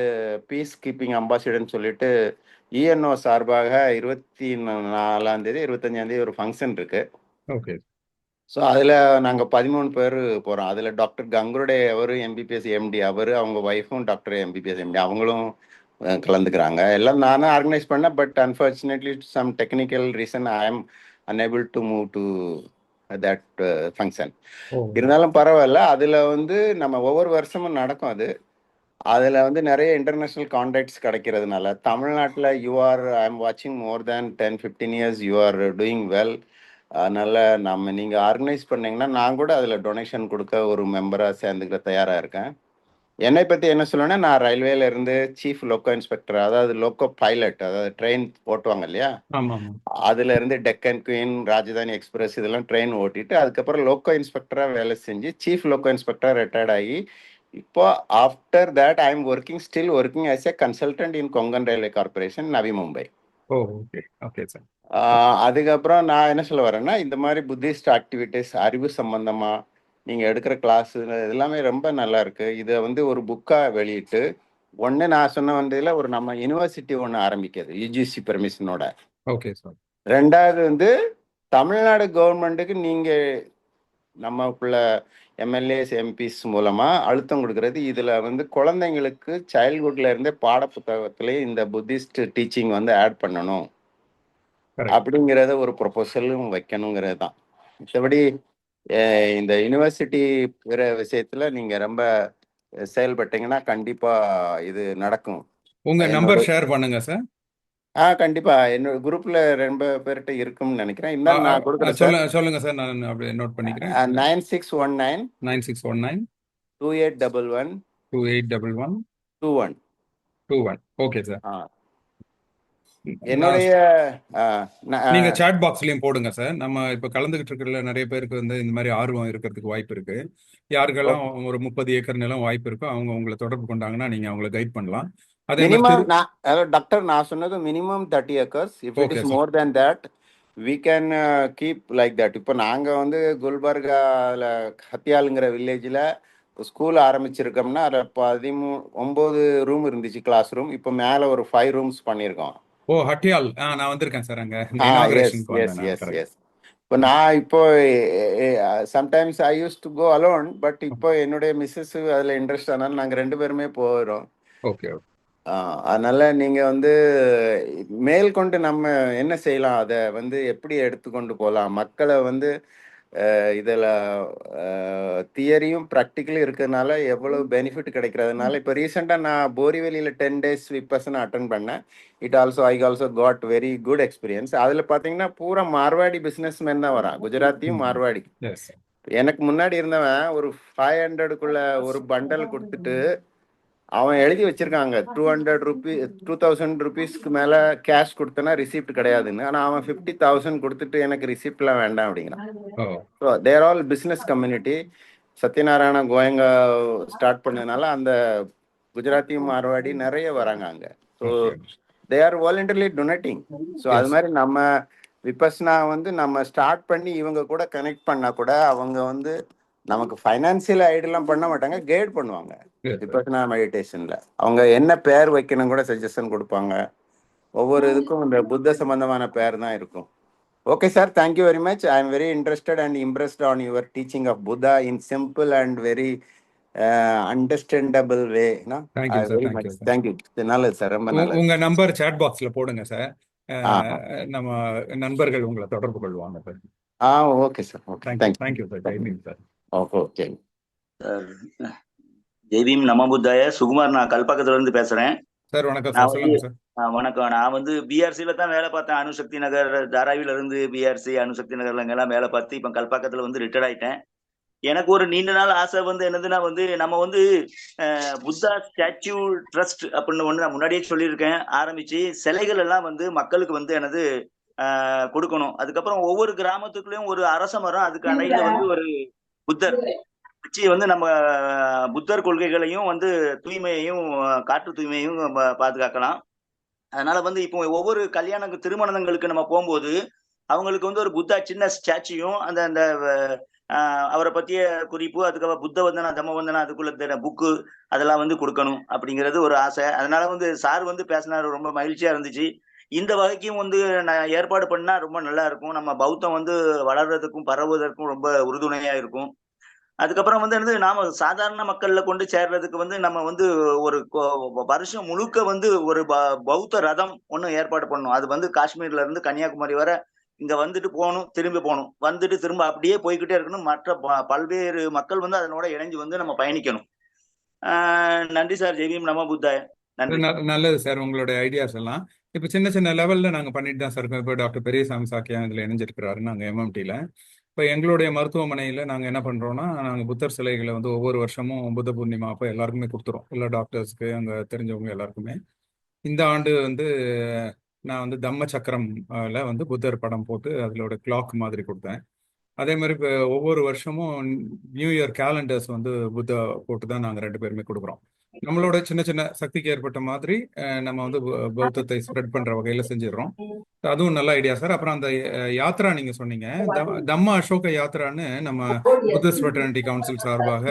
பீஸ் கீப்பிங் அம்பாசிடர்னு சொல்லிட்டு யுஎன்ஓ சார்பாக 24ஆம் தேதி 25ஆம் தேதி ஒரு ஃபங்க்ஷன் இருக்கு. ஓகே. ஸோ அதில் நாங்கள் 13 பேர் போகிறோம். அதில் டாக்டர் கங்குருடே அவரு எம்பிபிஎஸ் எம்டி, அவர் அவங்க ஒய்ஃபும் டாக்டர் எம்பிபிஎஸ் எம்டி, அவங்களும் கலந்துக்கிறாங்க. எல்லாம் நானும் ஆர்கனைஸ் பண்ணேன். But unfortunately some technical reason I am unable to move to that function. இருந்தாலும் பரவாயில்ல. அதில் வந்து நம்ம ஒவ்வொரு வருஷமும் நடக்கும் அது. அதில் வந்து நிறைய இன்டர்நேஷ்னல் கான்டாக்ட்ஸ் கிடைக்கிறதுனால தமிழ்நாட்டில் ஐ எம் வாட்சிங் மோர் தேன் 10-15 years you are doing well. அதனால நீங்கள் ஆர்கனைஸ் பண்ணீங்கன்னா நான் கூட அதில் டொனேஷன் கொடுக்க ஒரு மெம்பராக சேர்ந்துக்கிற தயாராக இருக்கேன். என்னை பற்றி என்ன சொல்லணும்னா, நான் ரயில்வேல இருந்து சீஃப் லோக்கோ இன்ஸ்பெக்டர், அதாவது லோக்கோ பைலட், அதாவது ட்ரெயின் ஓட்டுவாங்க இல்லையா, அதுல இருந்து டெக்கன் குயின், ராஜதானி எக்ஸ்பிரஸ் இதெல்லாம் ட்ரெயின் ஓட்டிட்டு அதுக்கப்புறம் லோக்கோ இன்ஸ்பெக்டராக வேலை செஞ்சு சீஃப் லோக்கோ இன்ஸ்பெக்டராக ரிட்டையர்ட் ஆகி இப்போ after that I am still working as a consultant in Konkan railway corporation, Navi Mumbai. அதுக்கப்புறம் நான் என்ன சொல்ல வரேன்னா, இந்த மாதிரி புத்திஸ்ட் ஆக்டிவிட்டிஸ், அறிவு சம்பந்தமா நீங்க எடுக்கிற கிளாஸ் எல்லாமே ரொம்ப நல்லா இருக்கு. இதை வந்து ஒரு புக்கா வெளியிட்டு, ஒன்று நான் சொன்ன வந்ததுல ஒரு நம்ம யூனிவர்சிட்டி ஒன்று ஆரம்பிக்கிறது யுஜிசி பெர்மிஷனோட. Okay sir. ரெண்டாவது வந்து தமிழ்நாடு கவர்மெண்ட்டுக்கு நீங்க நமக்குள்ள எம்எல்ஏஸ் எம்பிஸ் மூலமா அழுத்தம் கொடுக்கறது, இதுல வந்து குழந்தைங்களுக்கு சைல்ட்ஹுட்ல இருந்தே பாட புத்தகத்திலே இந்த புத்திஸ்ட் டீச்சிங் வந்து ஆட் பண்ணணும் அப்படிங்கிறத ஒரு ப்ரொபோசலும் வைக்கணுங்கிறது தான். மற்றபடி இந்த யூனிவர்சிட்டி விஷயத்துல நீங்க ரொம்ப செயல்பட்டீங்கன்னா கண்டிப்பா இது நடக்கும். உங்க நம்பர் ஷேர் பண்ணுங்க சார். கண்டிப்பா என்னோட குரூப்ல ரொம்ப பேர்கிட்ட இருக்கும்னு நினைக்கிறேன். இன்னும் நான் கொடுக்குறேன் சார். சொல்லுங்க சார், நான் அப்படியே நோட் பண்ணிக்கிறேன். 9619 9619 2811 2811 21. Okay sir. என்னுடைய நீங்க சாட் பாக்ஸ்லயும் போடுங்க சார். நம்ம இப்ப கலந்துகிட்டு இருக்கிற நிறைய பேருக்கு வந்து இந்த மாதிரி ஆர்வம் இருக்கிறதுக்கு வாய்ப்பு இருக்கு. யாருக்கெல்லாம் ஒரு 30 ஏக்கர் நிலம் வாய்ப்பு இருக்கோ அவங்க உங்களை தொடர்பு கொண்டாங்கன்னா நீங்க அவங்களை கைட் பண்ணலாம். அதே மாதிரி மினிமம் நான் டாக்டர் நான் சொன்னது minimum 30 acres. If it okay is sir. More than that we can keep like that. இப்போ நாங்கள் வந்து குல்பர்காவில் ஹத்தியாலுங்கிற வில்லேஜில் ஸ்கூல் ஆரம்பிச்சிருக்கோம்னா அதில் 9 ரூம் இருந்துச்சு, கிளாஸ் ரூம். இப்போ மேலே ஒரு 5 ரூம்ஸ் பண்ணியிருக்கோம். ஓ, ஹட்டியால். நான் வந்திருக்கேன் சார் அங்க, இந்த எஸ் இனாகிரேஷனுக்கு எஸ் வந்தேன் நான். Yes correct. எஸ். இப்போ நான் இப்போ sometimes I use to go alone, but இப்போ என்னுடைய மிஸ்ஸஸ் அதில் இன்ட்ரெஸ்ட் ஆனாலும் நாங்கள் 2 பேருமே போகிறோம். ஓகே. அதனால நீங்க வந்து மேற்கொண்டு நம்ம என்ன செய்யலாம், அதை வந்து எப்படி எடுத்துக்கொண்டு போகலாம், மக்களை வந்து இதில் தியரியும் ப்ராக்டிக்கலும் இருக்கிறதுனால எவ்வளவு பெனிஃபிட் கிடைக்கிறதுனால. இப்போ ரீசெண்டாக நான் போரிவெளியில் 10 days விப்பர்சனை அட்டன் பண்ணேன். I also got very good experience. அதில் பார்த்தீங்கன்னா பூரா மார்வாடி பிஸ்னஸ் மேன் தான் வரான், குஜராத்தியும் மார்வாடி. எஸ். எனக்கு முன்னாடி இருந்தவன் ஒரு 500க்குள்ள ஒரு பண்டல் கொடுத்துட்டு அவன் எழுதி வச்சிருக்காங்க 2000 rupees மேல கேஷ் கொடுத்தனா ரிசிப்ட் கிடையாதுன்னு. ஆனா அவன் 50,000 கொடுத்துட்டு எனக்கு ரிசிப்ட்லாம் வேண்டாம் அப்படிங்கிறான். ஓ, ஸோ தேர் all business community. Satyanarayana Goenka start பண்ணதுனால அந்த குஜராத்தியும் மார்வாடி நிறைய வராங்க அங்க. So okay. They are voluntarily donating. So அது எஸ். மாதிரி நம்ம விபஸ்னா வந்து நம்ம ஸ்டார்ட் பண்ணி இவங்க கூட கனெக்ட் பண்ணா கூட அவங்க வந்து நமக்கு ஃபைனான்சியல் ஐடியெல்லாம் பண்ண மாட்டாங்க, கைட் பண்ணுவாங்க. Yes sir. விபஸ்னா மெடிடேஷன்ல அவங்க என்ன பேர் வைக்கணும் கூட சஜஷன் கொடுப்பாங்க. ஒவ்வொரு இதுக்கும் இந்த புத்த சம்பந்தமான பேர் தான் இருக்கும். Okay sir, thank you very much. I am very interested and impressed on your teaching of Buddha in simple and very understandable way. Thank you sir. Very thank you much sir. Thank you. நல்லது சார், ரொம்ப நல்லது. உங்க நம்பர் சாட் பாக்ஸ்ல போடுங்க சார். ஆ நம்ம நண்பர்கள் உங்களை தொடர்பு கொள்வாங்க sir. Okay sir. Okay, thank you. Thank you. Thank you sir. Jai Bhim sir. Okay sir. Jai Bhim நம புத்தாய. சுகுமார், நான் கல்பாக்கத்துல இருந்து பேசுறேன். சார் வணக்கம் நான் சார். சொல்லுங்க சார். வணக்கம். நான் வந்து பிஆர்சியில தான் வேலை பார்த்தேன். அணுசக்தி நகர் தாராவில இருந்து பிஆர்சி அணுசக்தி நகர்ல எல்லாம் வேலை பார்த்து இப்ப கல்பாக்கத்துல வந்து ரிட்டையர்ட் ஆயிட்டேன். எனக்கு ஒரு நீண்ட நாள் ஆசை வந்து என்னதுன்னா வந்து நம்ம வந்து புத்தா ஸ்டாச்சு ட்ரஸ்ட் அப்படின்னு ஒண்ணு நான் முன்னாடியே சொல்லியிருக்கேன், ஆரம்பிச்சு சிலைகள் எல்லாம் வந்து மக்களுக்கு வந்து என்னது கொடுக்கணும். அதுக்கப்புறம் ஒவ்வொரு கிராமத்துக்குள்ளயும் ஒரு அரச மரம், அதுக்கு அடையில வந்து ஒரு புத்தர் வச்சு வந்து நம்ம புத்தர் கொள்கைகளையும் வந்து தூய்மையையும் காற்று தூய்மையையும் பாதுகாக்கலாம். அதனால வந்து இப்போ ஒவ்வொரு கல்யாண திருமணங்களுக்கு நம்ம போகும்போது அவங்களுக்கு வந்து ஒரு புத்தா சின்ன ஸ்டாச்சுயும் அந்த அந்த அவரை பத்திய குறிப்பு, அதுக்கப்புறம் புத்த வந்தனா தம வந்தனா அதுக்குள்ள புக்கு அதெல்லாம் வந்து கொடுக்கணும் அப்படிங்கிறது ஒரு ஆசை. அதனால வந்து சார் வந்து பேசினாரு, ரொம்ப மகிழ்ச்சியா இருந்துச்சு. இந்த வகைக்கும் வந்து நான் ஏற்பாடு பண்ணா ரொம்ப நல்லா இருக்கும். நம்ம பௌத்தம் வந்து வளர்றதுக்கும் பரவுவதற்கும் ரொம்ப உறுதுணையா இருக்கும். அதுக்கப்புறம் வந்து என்னது, நாம சாதாரண மக்கள்ல கொண்டு சேர்றதுக்கு வந்து நம்ம வந்து ஒரு வருஷம் முழுக்க வந்து ஒரு பௌத்த ரதம் ஒண்ணு ஏற்பாடு பண்ணணும். அது வந்து காஷ்மீர்ல இருந்து கன்னியாகுமரி வரை இங்க வந்துட்டு போகணும், திரும்பி போகணும், வந்துட்டு திரும்ப அப்படியே போய்கிட்டே இருக்கணும். மற்ற பல்வேறு மக்கள் வந்து அதனோட இணைஞ்சு வந்து நம்ம பயணிக்கணும். நன்றி சார். ஜெய்பீம் நம புத்தாய. நன்றி. நல்லது சார் உங்களுடைய ஐடியாஸ் எல்லாம். இப்போ சின்ன சின்ன லெவல்ல நாங்க பண்ணிட்டு தான் சார் இருக்கோம். இப்போ டாக்டர் பெரியசாமி சாக்கியா இதுல இணைஞ்சிருக்கிறாரு நாங்க எம்எம்டில. இப்போ எங்களுடைய மருத்துவமனையில் நாங்கள் என்ன பண்ணுறோன்னா, நாங்கள் புத்தர் சிலைகளை வந்து ஒவ்வொரு வருஷமும் புத்த பூர்ணிமா அப்போ எல்லாருக்குமே கொடுத்துறோம், எல்லா டாக்டர்ஸ்க்கு அங்கே தெரிஞ்சவங்க எல்லாருக்குமே. இந்த ஆண்டு வந்து நான் வந்து தம்ம சக்கரம்ல வந்து புத்தர் படம் போட்டு அதோட கிளாக் மாதிரி கொடுத்தேன். அதே மாதிரி இப்போ ஒவ்வொரு வருஷமும் நியூ இயர் கேலண்டர்ஸ் வந்து புத்தா போட்டு தான் நாங்கள் 2 பேருமே கொடுக்குறோம். நம்மளோட சின்ன சின்ன சக்திக்கு ஏற்பட்ட மாதிரி நம்ம வந்து பௌத்தத்தை ஸ்ப்ரெட் பண்ற வகையில செஞ்சிடறோம். அதுவும் நல்ல ஐடியா சார். அப்புறம் அந்த யாத்ரா நீங்க சொன்னீங்க, தம்ம அசோக யாத்ரான்னு நம்ம புத்திஸ்ட் ஃப்ரெட்டர்னிட்டி கவுன்சில் சார்பாக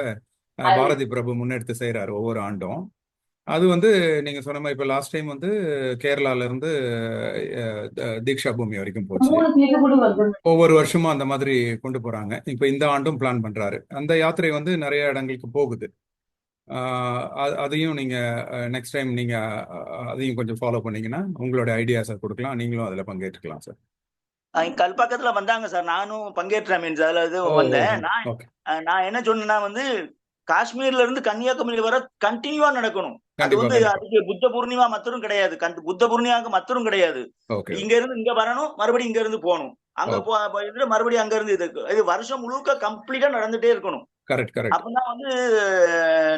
பாரதி பிரபு முன்னெடுத்து செய்யறாரு ஒவ்வொரு ஆண்டும். அது வந்து நீங்க சொன்ன மாதிரி இப்போ லாஸ்ட் டைம் வந்து கேரளால இருந்து தீக்ஷா பூமி வரைக்கும் போச்சு. ஒவ்வொரு வருஷமும் அந்த மாதிரி கொண்டு போறாங்க. இப்போ இந்த ஆண்டும் பிளான் பண்றாரு. அந்த யாத்திரை வந்து நிறைய இடங்களுக்கு போகுது. அதையும் நீங்க நெக்ஸ்ட் டைம் நீங்க அதையும் கொஞ்சம் ஃபாலோ பண்ணீங்கன்னா உங்களோட ஐடியாஸை கொடுக்கலாம், நீங்களும் அதில் பங்கேற்றுக்கலாம் சார். கல்பாக்கத்துல வந்தாங்க சார், நானும் பங்கேற்றேன். மீன்ஸ் அதுல இது வந்தேன். நான் என்ன சொன்னேன்னா வந்து காஷ்மீர்ல இருந்து கன்னியாகுமரி வர கண்டினியூவா நடக்கணும். அது வந்து அதுக்கு புத்த பூர்ணிமா மத்தரும் கிடையாது, புத்த பூர்ணிமாவுக்கு மத்தரும் கிடையாது. இங்க இருந்து இங்க வரணும், மறுபடியும் இங்க இருந்து போகணும், அங்க மறுபடியும் அங்க இருந்து இது வருஷம் முழுக்க கம்ப்ளீட்டா நடந்துட்டே இருக்கணும். அப்படின்னா வந்து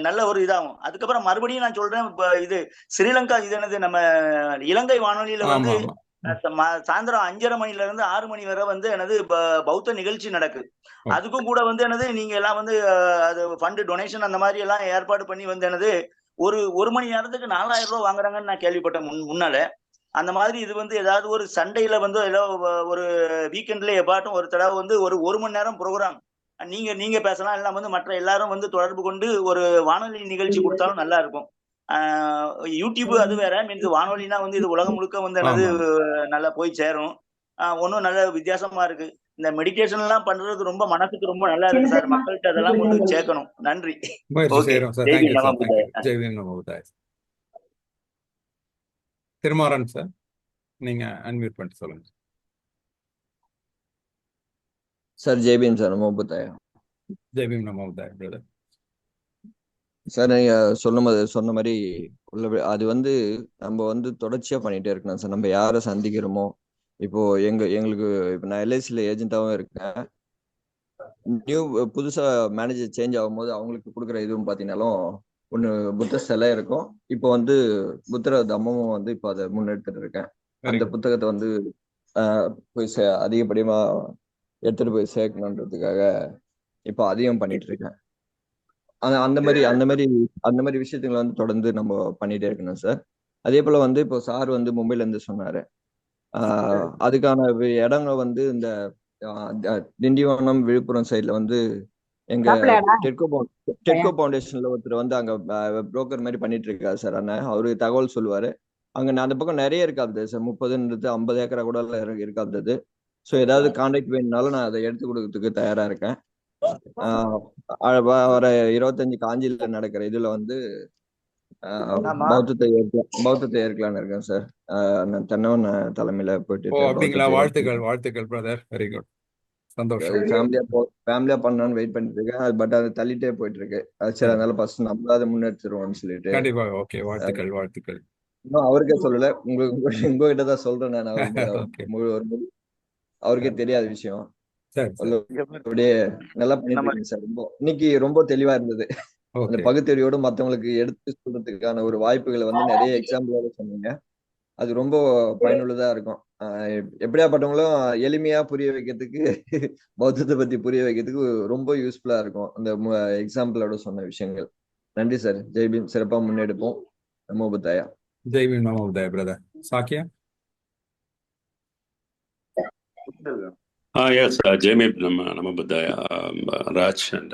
நல்ல ஒரு இதாகும். அதுக்கப்புறம் மறுபடியும் நான் சொல்றேன், இது ஸ்ரீலங்கா இது என்னது நம்ம இலங்கை வானொலியில வந்து சாயந்தரம் 5:30 மணில இருந்து 6 மணி வரை வந்து எனது பௌத்த நிகழ்ச்சி நடக்கு. அதுக்கும் கூட வந்து என்னது நீங்க எல்லாம் வந்து அது ஃபண்ட் டொனேஷன் அந்த மாதிரி எல்லாம் ஏற்பாடு பண்ணி வந்து என்னது ஒரு மணி நேரத்துக்கு 4000 ரூபாய் வாங்குறாங்கன்னு நான் கேள்விப்பட்டேன் முன்னால. அந்த மாதிரி இது வந்து ஏதாவது ஒரு சண்டேல வந்து ஏதோ ஒரு வீக்கெண்ட்ல எப்பாட்டும் ஒரு தடவை வந்து ஒரு மணி நேரம் ப்ரோக்ராம் நீங்க நீங்க பேசலாம், எல்லாம் வந்து மற்ற எல்லாரும் வந்து தொடர்பு கொண்டு ஒரு வானொலி நிகழ்ச்சி கொடுத்தாலும் நல்லா இருக்கும். யூடியூப் அது வேற மீன்ஸ் வானொலினா வந்து இது உலகம் முழுக்க வந்து என்னது ஆமா நல்லா போய் சேரும். ஒன்றும் நல்ல வித்தியாசமா இருக்கு. இந்த மெடிடேஷன் எல்லாம் பண்றது ரொம்ப மனசுக்கு ரொம்ப நல்லா இருக்கு சார். மக்கள்கிட்ட அதெல்லாம் கொண்டு போய் சேர்க்கணும். நன்றி. முயற்சி ஓகே. செய்யறோம் சார். ஜெய் தேங்க்யூ பீம் நம சார். புத்தாய. தேங்க்யூ. ஜெய் பீம் நமோ புத்தாய. திருமாறன் சார், நீங்க அன்மியூட் பண்ணிட்டு சொல்லுங்க. சார் ஜெய்பீம் சார், நமோ புத்தாய. ஜெய் பீம் நமோ புத்தாய பிரதர். சார் நீங்க சொன்ன மாதிரி அது வந்து நம்ம வந்து தொடர்ச்சியா பண்ணிட்டே இருக்கணும் சார். நம்ம யாரை சந்திக்கிறோமோ, இப்போ எங்களுக்கு இப்போ நான் எல்ஐசியில் ஏஜென்ட்டாகவும் இருக்கேன். புதுசா மேனேஜர் சேஞ்ச் ஆகும்போது அவங்களுக்கு கொடுக்குற இதுவும் பார்த்தீங்கன்னாலும் ஒன்று புத்த சிலை இருக்கும். இப்போ வந்து புத்தர தம்மமும் வந்து இப்போ அதை முன்னெடுத்துட்டு இருக்கேன். அந்த புத்தகத்தை வந்து போய் அதிகப்படியமா எடுத்துட்டு போய் சேர்க்கணுன்றதுக்காக இப்போ அதையும் பண்ணிட்டு இருக்கேன். அந்த மாதிரி விஷயத்துங்களை வந்து தொடர்ந்து நம்ம பண்ணிட்டே இருக்கணும் சார். அதே போல வந்து இப்போ சார் வந்து மும்பைல இருந்து சொன்னாரு, அதுக்கான இடங்கள் வந்து இந்த திண்டிவனம் விழுப்புரம் சைட்ல வந்து எங்க டெட்கோ பவுண்டேஷன்ல ஒருத்தர் வந்து அங்க புரோக்கர் மாதிரி பண்ணிட்டு இருக்காரு சார். அண்ணன் அவரு தகவல் சொல்லுவாரு. அங்க அந்த பக்கம் நிறைய இருக்காது சார், 30 ஏக்கரா கூட இருக்காது. ஸோ ஏதாவது கான்டாக்ட் வேணும்னாலும் நான் அதை எடுத்து கொடுக்கறதுக்கு தயாரா இருக்கேன். வர 25 காஞ்சியில நடக்கிற இதுல வந்து பௌத்தத்தை ஏற்கலான்னு இருக்கேன் சார். நான் தென்னவன் தலைமையில போயிட்டு அப்படிங்களா? வாழ்த்துக்கள் பிரதர். வெரி குட், சந்தோஷம். ஃபேமிலியா பண்ணணும்னு வெயிட் பண்ணிட்டு இருக்கேன். பட் அது தள்ளிட்டே போயிட்டு இருக்கு. சரி, அதனால ஃபர்ஸ்ட் நம்மள அதை முன்னெடுத்துருவோம்னு சொல்லிட்டு. கண்டிப்பா. ஓகே, வாழ்த்துக்கள். இன்னும் அவருக்கே சொல்லல, உங்ககிட்ட தான் சொல்றேன் நான். அவருக்கே தெரியாத விஷயம். அப்படியே நல்லா பண்ணிருக்கீங்க சார். இன்னைக்கு ரொம்ப தெளிவா இருந்தது. அந்த பகுத்தறிவோட மத்தவங்களுக்கு எடுத்து சொல்றதுக்கான ஒரு வாய்ப்புகளை வந்து நிறைய எக்ஸாம்பிளோட சொன்னீங்க. அது ரொம்ப பயனுள்ளதா இருக்கும். எப்படியாப்பட்டவங்களும் எளிமையா புரிய வைக்கிறதுக்கு, பௌத்தத்தை பத்தி புரிய வைக்கிறதுக்கு ரொம்ப யூஸ்ஃபுல்லா இருக்கும் அந்த எக்ஸாம்பிளோட சொன்ன விஷயங்கள். நன்றி சார். ஜெய்பீம். சிறப்பா முன்னெடுப்போம். நமோ புத்தாயா. ஜெய் பீம் நமோ புத்தாய brother. Shakya. Yes, Jai Bhim Namah Buddhaya, Raj and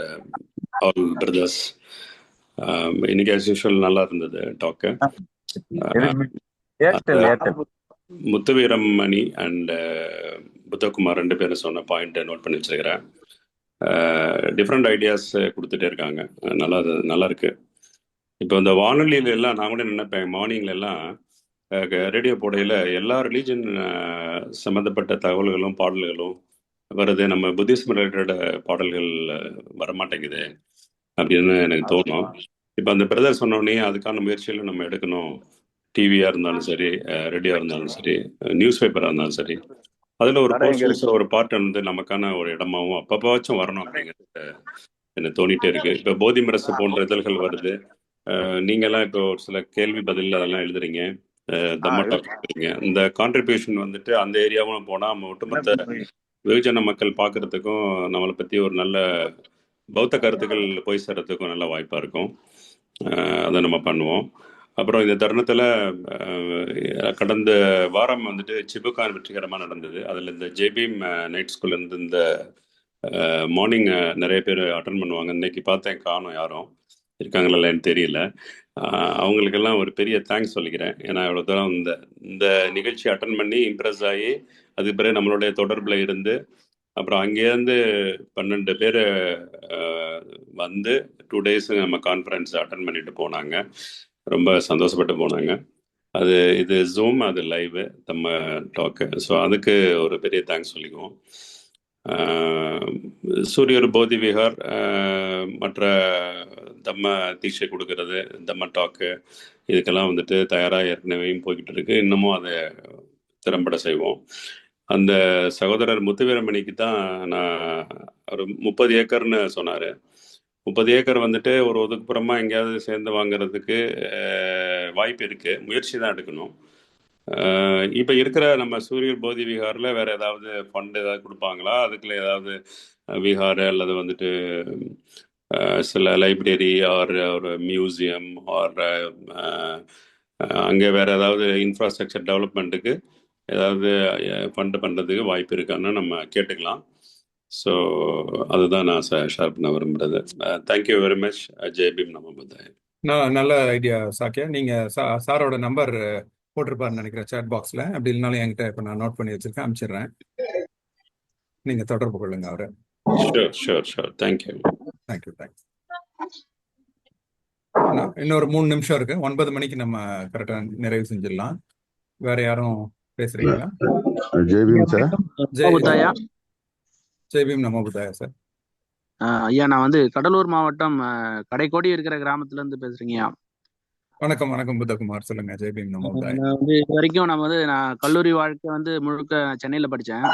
all brothers. இன்னைக்கு as usual நல்லா இருந்தது டாக்கு. முத்துவீரம் மணி அண்ட் புத்தகுமார் 2 பேரும் சொன்ன பாயிண்ட் நோட் பண்ணி வச்சிருக்கிறேன். டிஃப்ரெண்ட் ஐடியாஸ் கொடுத்துட்டே இருக்காங்க. நல்லா இருக்கு. இப்போ இந்த வானொலியில எல்லாம் நான் கூட நினைப்பேன், மார்னிங்ல எல்லாம் ரேடியோ போடையில எல்லா ரிலீஜன் சம்மந்தப்பட்ட தகவல்களும் பாடல்களும் வருது, நம்ம புத்திசம் ரிலேட்டட் பாடல்கள் வரமாட்டேங்குது அப்படின்னு எனக்கு தோணும். இப்போ அந்த பிரதர் சொன்னோடனே அதுக்கான முயற்சிகளும் நம்ம எடுக்கணும். டிவியாக இருந்தாலும் சரி, ரேடியோ இருந்தாலும் சரி, நியூஸ் பேப்பராக இருந்தாலும் சரி, அதில் ஒரு போர்ஷன்ஸ் ஒரு பார்ட் வந்து நமக்கான ஒரு இடமாவும் அப்பப்பாச்சும் வரணும் அப்படிங்கிறது எனக்கு தோணிட்டே இருக்கு. இப்போ போதி மரசு போன்ற இதழ்கள் வருது. நீங்கள்லாம் இப்போ ஒரு சில கேள்வி பதில் அதெல்லாம் எழுதுறீங்க, இந்த கான்ட்ரிபியூஷன் வந்துட்டு அந்த ஏரியாவும் போனால் நம்ம ஒட்டுமொத்த வெகுஜன மக்கள் பார்க்கறதுக்கும் நம்மளை பற்றி ஒரு நல்ல பௌத்த கருத்துக்கள் போய் சேர்றதுக்கும் நல்ல வாய்ப்பாக இருக்கும். அதை நம்ம பண்ணுவோம். அப்புறம் இந்த தருணத்தில் கடந்த வாரம் வந்துட்டு சிபுகான் வெற்றிகரமாக நடந்தது. அதில் இந்த ஜெய்பீம் நைட் ஸ்கூல்லேருந்து இந்த மார்னிங் நிறைய பேர் அட்டன் பண்ணுவாங்க. இன்னைக்கு பார்த்தேன், காணும் யாரும் இருக்காங்களா இல்லைன்னு தெரியல. அவங்களுக்கெல்லாம் ஒரு பெரிய தேங்க்ஸ் சொல்லிக்கிறேன். ஏன்னா இவ்வளோ தூரம் இந்த நிகழ்ச்சி அட்டன் பண்ணி இம்ப்ரெஸ் ஆகி அதுக்கு பிறகு நம்மளுடைய தொடர்பில் இருந்து அப்புறம் அங்கேருந்து 12 பேர் வந்து 2 days நம்ம கான்ஃபரன்ஸ் அட்டன் பண்ணிட்டு போனாங்க. ரொம்ப சந்தோஷப்பட்டு போனாங்க. இது ஜூம், அது லைவ் நம்ம டாக்கு. ஸோ அதுக்கு ஒரு பெரிய தேங்க்ஸ் சொல்லிக்குவோம். சூரியர் போதி விஹார் மற்ற தம்ம தீட்சை கொடுக்கறது, தம்ம டாக்கு, இதுக்கெல்லாம் வந்துட்டு தயாராக ஏற்கனவேயும் போய்கிட்டு இருக்கு. இன்னமும் அதை திறம்பட செய்வோம். அந்த சகோதரர் முத்துவீரமணிக்கு தான் நான் ஒரு 30 ஏக்கர்னு சொன்னார். 30 ஏக்கர் வந்துட்டு ஒரு ஒதுக்குப்புறமா எங்கேயாவது சேர்ந்து வாங்குறதுக்கு வாய்ப்பு இருக்கு. முயற்சி தான் எடுக்கணும். இப்போ இருக்கிற நம்ம சூரியர் போதி விஹாரில் வேற ஏதாவது ஃபண்ட் ஏதாவது கொடுப்பாங்களா? அதுக்குள்ள ஏதாவது விஹார் அல்லது வந்துட்டு சில லைப்ரரி ஆர் ஒரு மியூசியம் ஆர் அங்கே வேறு ஏதாவது இன்ஃப்ராஸ்ட்ரக்சர் டெவலப்மெண்ட்டுக்கு ஏதாவது ஃபண்டு பண்ணுறதுக்கு வாய்ப்பு இருக்கான்னு நம்ம கேட்டுக்கலாம். ஸோ அதுதான் நான் ஷேர் பண்ண விரும்புகிறது. Thank you very much. Jai Bhim, நமோ புத்தாய. நல்ல ஐடியா சாக்கியா. நீங்க சாரோட நம்பர் போட்டிருப்பாருன்னு நினைக்கிறேன் சேட் பாக்ஸ்ல. அப்படி இல்லைனாலும் என்கிட்ட இப்போ நான் நோட் பண்ணி வச்சிருக்கேன், அனுப்பிச்சிடுறேன். நீங்க தொடர்பு கொள்ளுங்க அவரை. ஷூர். தேங்க்யூ. இன்னொரு 3 நிமிஷம் இருக்கு. 9 மணிக்கு நம்ம கரெக்டா நிறைவு செஞ்சிடலாம். வேற யாரும் பேசுறீங்களா? ஜெய்பீம் சார். ஜெய்பீம், நமோ புத்தாயா சார். ஐயா, நான் வந்து கடலூர் மாவட்டம் கடைக்கோடி இருக்கிற கிராமத்துல இருந்து பேசுறீங்கய்யா. வணக்கம் புத்தகுமார், சொல்லுங்க. ஜெய்பீம், நமோ புத்தாயா. நான் வந்து இது வரைக்கும் நான் கல்லூரி வாழ்க்கை வந்து முழுக்க சென்னையில படித்தேன்.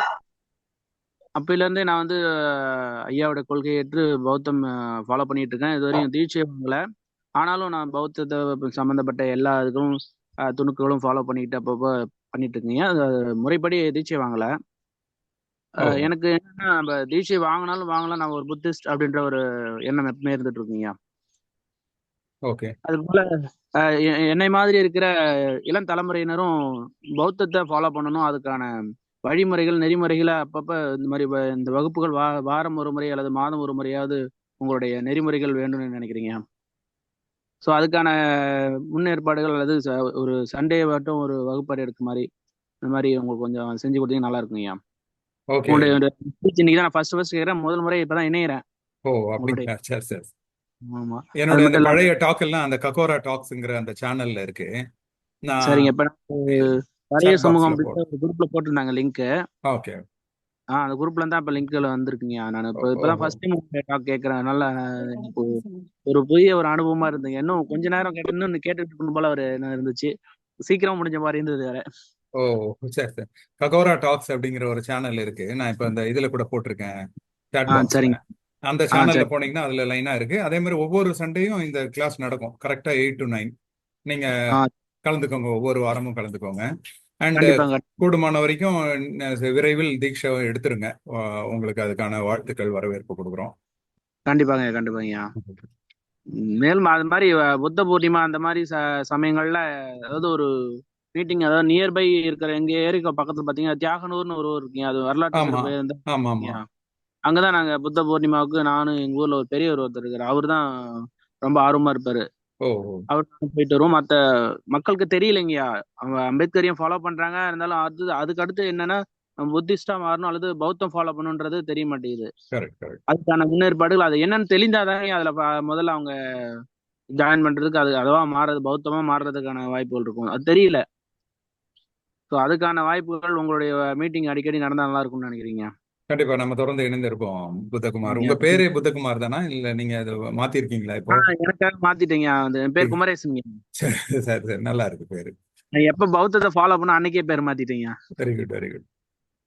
அப்பையில இருந்தே நான் வந்து ஐயாவோட கொள்கையை ஏற்று பௌத்தம் ஃபாலோ பண்ணிட்டு இருக்கேன். இது வரையும் தீட்சை வாங்கல. ஆனாலும் நான் பௌத்தத்தை சம்மந்தப்பட்ட எல்லா இதுக்கும் துணுக்குகளும் ஃபாலோ பண்ணிட்டு அப்பப்போ பண்ணிட்டு இருக்கீங்க. அது முறைப்படி தீட்சை வாங்கல. எனக்கு என்னன்னா, நம்ம தீட்சை வாங்கினாலும் வாங்கலாம், நான் ஒரு புத்திஸ்ட் அப்படின்ற ஒரு எண்ணம் எப்பவுமே இருந்துட்டு இருக்குங்க. ஓகே. அது போல என்னை மாதிரி இருக்கிற இளம் தலைமுறையினரும் பௌத்தத்தை ஃபாலோ பண்ணணும். அதுக்கான வழிமுறைகள், நெறிமுறைகளை அப்பப்ப இந்த மாதிரி இந்த வகுப்புகள் வாரம் ஒரு முறை அல்லது மாதம் ஒரு முறையாவது உங்களுடைய நெறிமுறைகள் வேண்டும்னு நினைக்கிறீங்க. ஸோ அதுக்கான முன்னேற்பாடுகள் அல்லது ஒரு சண்டே மட்டும் ஒரு வகுப்பறை எடுக்க மாதிரி இந்த மாதிரி உங்களுக்கு கொஞ்சம் செஞ்சு கொடுத்தீங்கன்னா நல்லா இருக்குங்கய்யா. ஓகே. உங்களுடைய இன்னைக்கு தான் நான் ஃபர்ஸ்ட் கேட்குறேன். முதல் முறை இப்பதான் இணையிறேன். ஓ, அப்படிங்களா? சரி. ஆமா, என்னோட அந்த பழைய டாக் எல்லாம் அந்த ககோரா டாக்ஸ்ங்கிற அந்த சேனல்ல இருக்கு. சரிங்க. இப்ப நிறைய சமூகம் குரூப்ல போட்டிருந்தாங்க லிங்க். ஓகே. அந்த குரூப்ல இருந்தா இப்ப லிங்க்ல வந்திருக்குங்க. நான் இப்பதான் ஃபர்ஸ்ட் டைம் டாக் கேட்கறேன். நல்லா எனக்கு ஒரு புதிய ஒரு அனுபவமா இருந்துங்க. இன்னும் கொஞ்ச நேரம் இன்னும் கேட்டுட்டு இருக்கணும் போல ஒரு என்ன இருந்துச்சு. சீக்கிரம் முடிஞ்ச மாதிரி இருந்தது வேற. ஓ, சரி. ககோரா டாக்ஸ் அப்படிங்கிற ஒரு சேனல் இருக்கு. நான் இப்ப இந்த இதுல கூட போட்டிருக்கேன், சாட் பாக்ஸ்ல. சரிங்க. அந்த சேனல்ல போனீங்கன்னா அதுல லைனா இருக்கு. அதே மாதிரி ஒவ்வொரு சண்டேயும் இந்த கிளாஸ் நடக்கும், கரெக்டா 8 to 9. நீங்க கலந்துக்கோங்க, ஒவ்வொரு வாரமும் கலந்துக்கோங்க. அண்ட் கூடுமான வரைக்கும் விரைவில் தீட்சை எடுத்துருங்க. உங்களுக்கு அதுக்கான வாழ்த்துக்கள், வரவேற்பு கொடுக்குறோம். கண்டிப்பாங்க. மேலும் அது மாதிரி புத்த பூர்ணிமா அந்த மாதிரி சமயங்கள்ல அதாவது ஒரு மீட்டிங், அதாவது நியர்பை இருக்கிற எங்க ஏரியா பக்கத்துல பாத்தீங்கன்னா தியாகனூர்னு ஒரு இருக்கீங்க. அது வரலாற்று. அங்கதான் நாங்க புத்த பூர்ணிமாவுக்கு நானும் எங்க ஊர்ல ஒரு பெரியவர் ஒருத்தர் இருக்காரு. அவரு தான் ரொம்ப ஆர்வமா இருப்பாரு. அவர் போயிட்டு வருவோம். மத்த மக்களுக்கு தெரியலைங்கய்யா. அவங்க அம்பேத்கரையும் ஃபாலோ பண்றாங்க, இருந்தாலும் அதுக்கு அடுத்து என்னன்னா புத்திஸ்டா மாறணும் அல்லது பௌத்தம் ஃபாலோ பண்ணுன்றது தெரிய மாட்டேங்குது. அதுக்கான முன்னேற்பாடுகள் அது என்னன்னு தெளிந்தாதாங்க அதுல முதல்ல அவங்க ஜாயின் பண்றதுக்கு அதுவா பௌத்தமா மாறுறதுக்கான வாய்ப்புகள் இருக்கும். அது தெரியல. ஸோ அதுக்கான வாய்ப்புகள் உங்களுடைய மீட்டிங் அடிக்கடி நடந்தா நல்லா இருக்கும்னு நினைக்கிறீங்க? கண்டிப்பா, நம்ம தொடர்ந்து இணைந்திருப்போம். புத்தகுமார், உங்க பேரே புத்தகுமார் தானா, இல்ல நீங்க அதை மாத்திருக்கீங்களா? இப்போ எனக்காக மாத்திட்டீங்க. என் பேர் குமரேசன். சரி, நல்லா இருக்கு பேரு. எப்ப பௌத்தத்தை ஃபாலோ பண்ண அன்னைக்கே பேர் மாத்திட்டீங்க. Very good.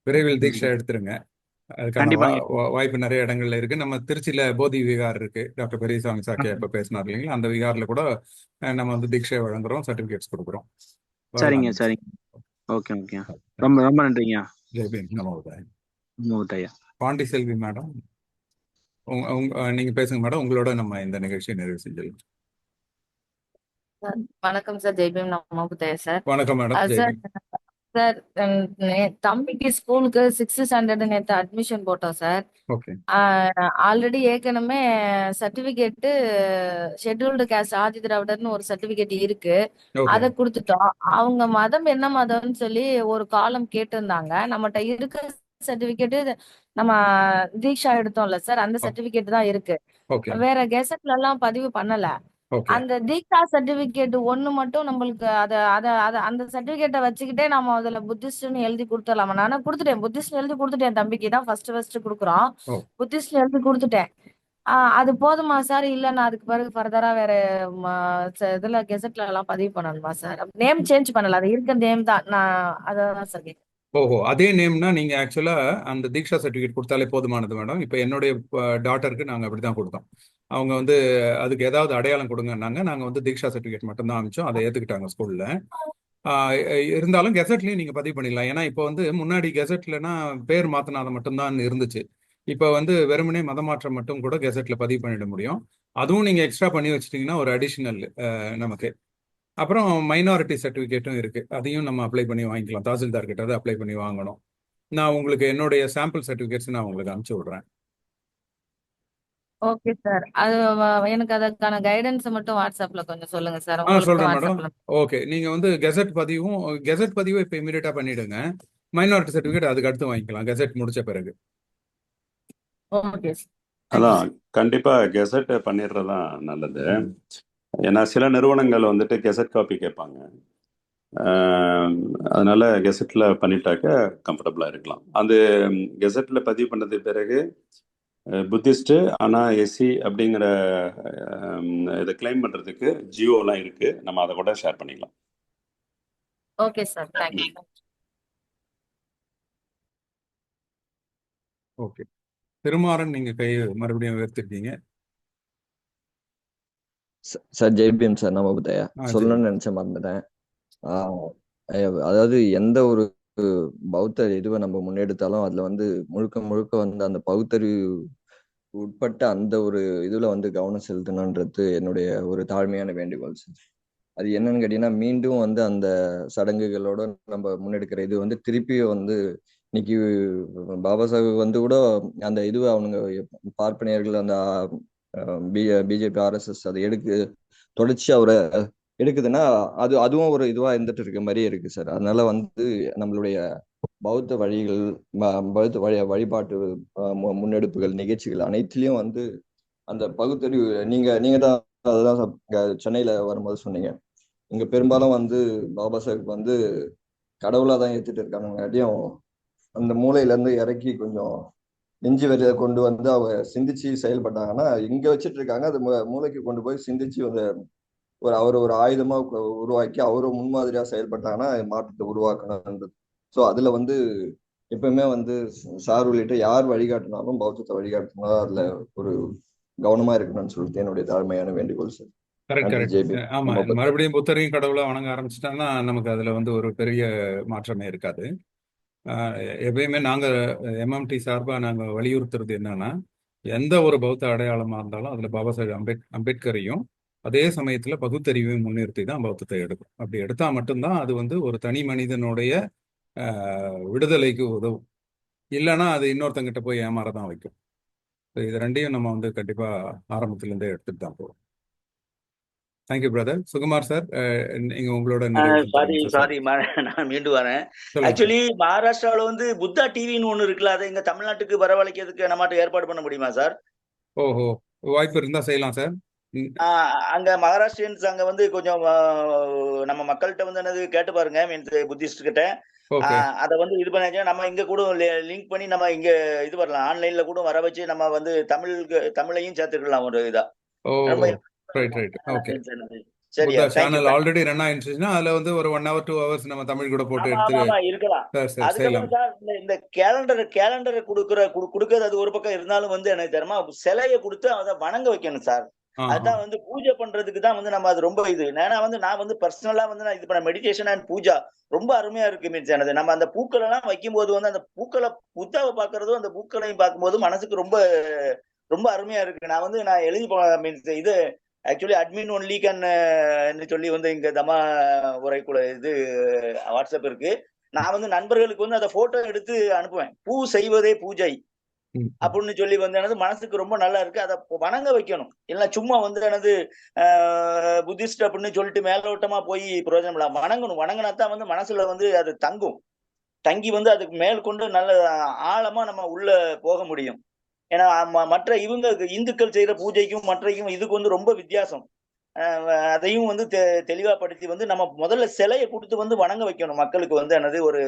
விரைவில் தீட்சை எடுத்துருங்க. அதுக்கான வாய்ப்பு நிறைய இடங்கள்ல இருக்கு. நம்ம திருச்சியில போதி விகார் இருக்கு, டாக்டர் பெரியசாமி சாக்கியா இப்ப பேசினார் இல்லைங்களா, அந்த விகார்ல கூட நம்ம வந்து தீட்சை வழங்குறோம், சர்டிபிகேட்ஸ் கொடுக்குறோம். சரிங்க. ஓகே. ரொம்ப ரொம்ப நன்றிங்க. ஜெய்பீம், நமோ புத்தாயா. பாண்டிசெல்வி மேடம், நீங்க பேசுங்க மேடம். உங்களோட நம்ம இந்த நிகழ்ச்சியை நிறைவு செஞ்சிடலாம். வணக்கம் சார். ஜெய்பீம், நமோ புத்தாயா சார். வணக்கம் மேடம். சார், தம்பிக்கு ஸ்கூலுக்கு 6th standard நேற்று அட்மிஷன் போட்டோம் சார். ஆல்ரெடி ஏற்கனவே சர்டிபிகேட் ஷெட்யூல்டு கேஸ்ட் ஆதி திராவிடர்னு ஒரு சர்டிபிகேட் இருக்கு, அதை கொடுத்துட்டோம். அவங்க மதம் என்ன மதம்னு சொல்லி ஒரு காலம் கேட்டிருந்தாங்க. நம்மகிட்ட இருக்க சர்டிபிகேட் நம்ம தீக்ஷா எடுத்தோம்ல சார், அந்த சர்டிபிகேட் தான் இருக்கு. வேற கெசட்ல எல்லாம் பதிவு பண்ணல. அந்த தீக்ஷா சர்டிபிகேட் ஒண்ணு மட்டும் நம்மளுக்கு அந்த சர்டிபிகேட்டை வச்சுக்கிட்டே நம்ம அதுல புத்திஸ்ட்னு எழுதி கொடுத்துடலாமா? நானும் கொடுத்துட்டேன், புத்திஸ்ட் எழுதி கொடுத்துட்டேன். தம்பிக்கு தான் ஃபர்ஸ்ட் கொடுக்குறோம், புத்திஸ்ட் எழுதி கொடுத்துட்டேன். அது போதுமா சார்? இல்ல நான் அதுக்கு பிறகு ஃபர்தரா வேற இதுல கெசட்ல எல்லாம் பதிவு பண்ணணுமா சார்? நேம் சேஞ்ச் பண்ணல, அது இருக்க நேம் தான். நான் அதான் சார் கேட்கிறேன். அதே நேம்னா நீங்க ஆக்சுவலா அந்த தீக்ஷா சர்டிபிகேட் கொடுத்தாலே போதுமானது மேடம். இப்போ என்னுடைய டாட்டருக்கு நாங்க அப்படிதான் கொடுத்தோம். அவங்க வந்து அதுக்கு ஏதாவது அடையாளம் கொடுங்கன்னாங்க. நாங்க வந்து தீக்ஷா சர்டிபிகேட் மட்டும் தான் அனுப்பிச்சோம். அதை ஏத்துக்கிட்டாங்க ஸ்கூல்ல. இருந்தாலும் கெசட்லயும் நீங்க பதிவு பண்ணிடலாம். ஏன்னா இப்போ வந்து முன்னாடி கெசட்லனா பேர் மாத்தினாத மட்டும்தான் இருந்துச்சு. இப்போ வந்து வெறுமனே மதமாற்றம் மட்டும் கூட கெசட்ல பதிவு பண்ணிட முடியும். அதுவும் நீங்க எக்ஸ்ட்ரா பண்ணி வச்சிட்டீங்கன்னா ஒரு அடிஷனல் நமக்கு. அப்புறம் மைனாரிட்டி சர்டிஃபிகேட்டும் இருக்கு. அதையும் நம்ம அப்ளை பண்ணி வாங்கிக்கலாம். தாசில்தார் கிட்ட அப்ளை பண்ணி வாங்கணும். நான் உங்களுக்கு என்னுடைய சாம்பிள் சர்டிஃபிகேட்ஸ் நான் உங்களுக்கு அனுப்பிச்சு விடுறேன். Okay sir. அது எனக்கு அதுக்கான கைடன்ஸ் மட்டும் வாட்ஸ்அப்ல கொஞ்சம் சொல்லுங்க சார். சொல்றேன் உங்களுக்கும் மேடம். வாட்ஸ்அப்ல. ஓகே, நீங்க வந்து கெசட் பதிவும் இப்போ இமீடியட்டா பண்ணிடுங்க. மைனாரிட்டி சர்டிஃபிகேட் அதுக்கு அடுத்து வாங்கிக்கலாம் கெசட் முடிச்ச பிறகு. Okay sir. அதான் கண்டிப்பா கெசட் பண்ணிடுறதுதான் நல்லது. ஏன்னா சில நிறுவனங்கள் வந்துட்டு கெசட் காப்பி கேட்பாங்க. அதனால கெசட்ல பண்ணிட்டாக்க கம்ஃபர்டபுளா இருக்கலாம். அந்த கெசட்ல பதிவு பண்ணது பிறகு புத்திஸ்ட் ஆனா எஸ்சி அப்படிங்கிற இதை கிளைம் பண்றதுக்கு ஜியோலாம் இருக்கு. நம்ம அதை கூட ஷேர் பண்ணிக்கலாம். Okay sir. Thank you. Okay, Thirumaran நீங்க கை மறுபடியும் உயர்த்திருக்கீங்க. சார் ஜெய்பீம் சார், நம்ம புத்தையா சொல்லணும்னு நினைச்ச மறந்துட்டேன். அதாவது எந்த ஒரு பௌத்த இதுவை நம்ம முன்னெடுத்தாலும் அதுல வந்து முழுக்க முழுக்க வந்து அந்த பகுத்தறிவு உட்பட்ட அந்த ஒரு இதுல வந்து கவனம் செலுத்தணுன்றது என்னுடைய ஒரு தாழ்மையான வேண்டுகோள் சார். அது என்னன்னு கேட்டீங்கன்னா, மீண்டும் வந்து அந்த சடங்குகளோட நம்ம முன்னெடுக்கிற இது வந்து திருப்பியும் வந்து இன்னைக்கு பாபா சாஹிப் வந்து கூட அந்த இதுவை அவனுங்க பார்ப்பனியர்கள் அந்த பிஜேபி ஆர்எஸ்எஸ் அதை தொடர்ச்சி அவரை எடுக்குதுன்னா அதுவும் ஒரு இதுவா இருந்துட்டு இருக்க மாதிரியே இருக்கு சார். அதனால வந்து நம்மளுடைய பௌத்த வழிகள் பௌத்த வழிபாட்டு முன்னெடுப்புகள் நிகழ்ச்சிகள் அனைத்திலையும் வந்து அந்த பகுத்தறிவு நீங்க தான் அதுதான் சென்னையில வரும்போது சொன்னீங்க. இங்க பெரும்பாலும் வந்து பாபா சாஹிப் வந்து கடவுளா தான் ஏத்துட்டு இருக்காங்கங்காட்டியும் அந்த மூளையில இருந்து இறக்கி கொஞ்சம் நெஞ்சு வரியை கொண்டு வந்து அவங்க சிந்திச்சு செயல்பட்டாங்கன்னா இங்க வச்சுட்டு இருக்காங்க. அது மூளைக்கு கொண்டு போய் சிந்திச்சு அவர் ஒரு ஆயுதமா உருவாக்கி அவரும் முன்மாதிரியா செயல்பட்டாங்கன்னா மாற்றத்தை உருவாக்கணும்ன்றது. ஸோ அதுல வந்து எப்பவுமே வந்து சார் உள்ளிட்ட யார் வழிகாட்டினாலும் பௌத்தத்தை வழிகாட்டினா அதுல ஒரு கவனமா இருக்கணும்னு சொல்லிட்டு என்னுடைய தாழ்மையான வேண்டுகோள் சார். கரெக்ட். ஆமா, மறுபடியும் புத்தரையும் கடவுளை வணங்க ஆரம்பிச்சிட்டோம்னா நமக்கு அதுல வந்து ஒரு பெரிய மாற்றமே இருக்காது. எப்பயுமே நாங்க எம்எம்டி சார்பா நாங்க வலியுறுத்துறது என்னன்னா, எந்த ஒரு பௌத்த அடையாளமா இருந்தாலும் அதுல பாபா சாஹேப் அம்பேத்கரையும் அதே சமயத்துல பகுத்தறிவையும் முன்னிறுத்தி தான் பௌத்தத்தை எடுக்கும். அப்படி எடுத்தா மட்டும்தான் அது வந்து ஒரு தனி மனிதனுடைய விடுதலைக்கு உதவும். இல்லைன்னா அது இன்னொருத்தங்கிட்ட போய் ஏமாறதான் வைக்கும். இது ரெண்டையும் நம்ம வந்து கண்டிப்பா ஆரம்பத்துல இருந்தே எடுத்துட்டு தான் போவோம். Thank you brother. சுகுமார் சார், நீங்க உங்களோட சாரி நான் மீண்டும் வரேன். ஆக்சுவலி மகாராஷ்டிராவில வந்து புத்தா டிவின்னு ஒண்ணு இருக்குல்ல, அதை எங்க தமிழ்நாட்டுக்கு வரவழைக்கிறதுக்கு நம்மகிட்ட ஏற்பாடு பண்ண முடியுமா சார்? ஓஹோ, வாய்ப்பு இருந்தா செய்யலாம் சார். அங்க மகாராஷ்டிரியன்ஸ் அங்க வந்து கொஞ்சம் நம்ம மக்கள்கிட்ட வந்து என்னது கேட்டு பாருங்க, மீன்ஸ் புத்திஸ்ட் கிட்ட. அத வந்து இது பண்ணி நம்ம இங்க கூட லிங்க் பண்ணி நம்ம இங்க இது வரலாம், ஆன்லைன்ல கூட வர வச்சு நம்ம வந்து தமிழையும் சேர்த்துக்கலாம் ஒரு இதா. சரியா, சேனல் ஆல்ரெடி ரன் ஆயிருச்சுன்னா அதுல வந்து ஒரு 1 hour 2 hours நம்ம தமிழ் கூட போட்டு இருக்கலாம். அதுக்கப்புறம் சார் இந்த கேலண்டரை கொடுக்கறது அது ஒரு பக்கம் இருந்தாலும் வந்து எனக்கு தெரியுமா, சிலையை கொடுத்து அதை வணங்க வைக்கணும் சார். அதுதான் வந்து பூஜை பண்றதுக்கு தான் வந்து நம்ம அது ரொம்ப இது. ஏன்னா வந்து நான் வந்து பர்சனலா வந்து நான் இது பண்ண மெடிடேஷன் அண்ட் பூஜா ரொம்ப அருமையா இருக்கு. மீன்ஸ் எனது நம்ம அந்த பூக்கள் எல்லாம் வைக்கும் போது வந்து அந்த பூக்களை புத்தாவை பாக்குறதும் அந்த பூக்களையும் பார்க்கும்போது மனசுக்கு ரொம்ப ரொம்ப அருமையா இருக்கு. நான் எழுதி மீன்ஸ் இது ஆக்சுவலி அட்மின் ஒன்லி கேன் சொல்லி வந்து இங்க தமா உரைக்குள்ள இது வாட்ஸ்அப் இருக்கு. நான் வந்து நண்பர்களுக்கு வந்து அதை போட்டோ எடுத்து அனுப்புவேன். பூ செய்வதே பூஜை அப்படின்னு சொல்லி வந்து எனது மனசுக்கு ரொம்ப நல்லா இருக்கு. அதை வணங்க வைக்கணும். இல்ல சும்மா வந்து எனது புத்திஸ்ட் அப்படின்னு சொல்லிட்டு மேலோட்டமா போய் பிரயோஜனம் இல்ல, வணங்கணும். வணங்கினாத்தான் வந்து மனசுல வந்து அது தங்கி வந்து அதுக்கு மேல் கொண்டு நல்ல ஆழமா நம்ம உள்ள போக முடியும். ஏன்னா மற்ற இந்துக்கள் செய்யற பூஜைக்கும் மற்றையும் இதுக்கு வந்து ரொம்ப வித்தியாசம். அதையும் வந்து தெளிவா படுத்தி வந்து நம்ம முதல்ல சிலையை கொடுத்து வந்து வணங்க வைக்கணும். மக்களுக்கு வந்து என்னது ஒரு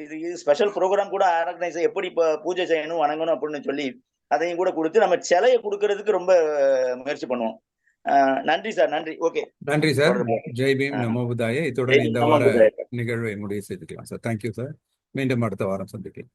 இது ஸ்பெஷல் ப்ரோக்ராம் கூட ஆர்கனைஸ் எப்படி பூஜை செய்யணும் வணங்கணும் அப்படின்னு சொல்லி அதையும் கூட கொடுத்து நம்ம சிலையை கொடுக்கறதுக்கு ரொம்ப முயற்சி பண்ணுவோம். நன்றி சார். நன்றி. ஓகே, நன்றி சார். ஜெய் பீம், நமோ புத்தாய. இத்துடன் இந்த வார நிகழ்வை முடிவு செய்துக்கலாம் சார். Thank you sir. மீண்டும் அடுத்த வாரம் சந்திக்கலாம்.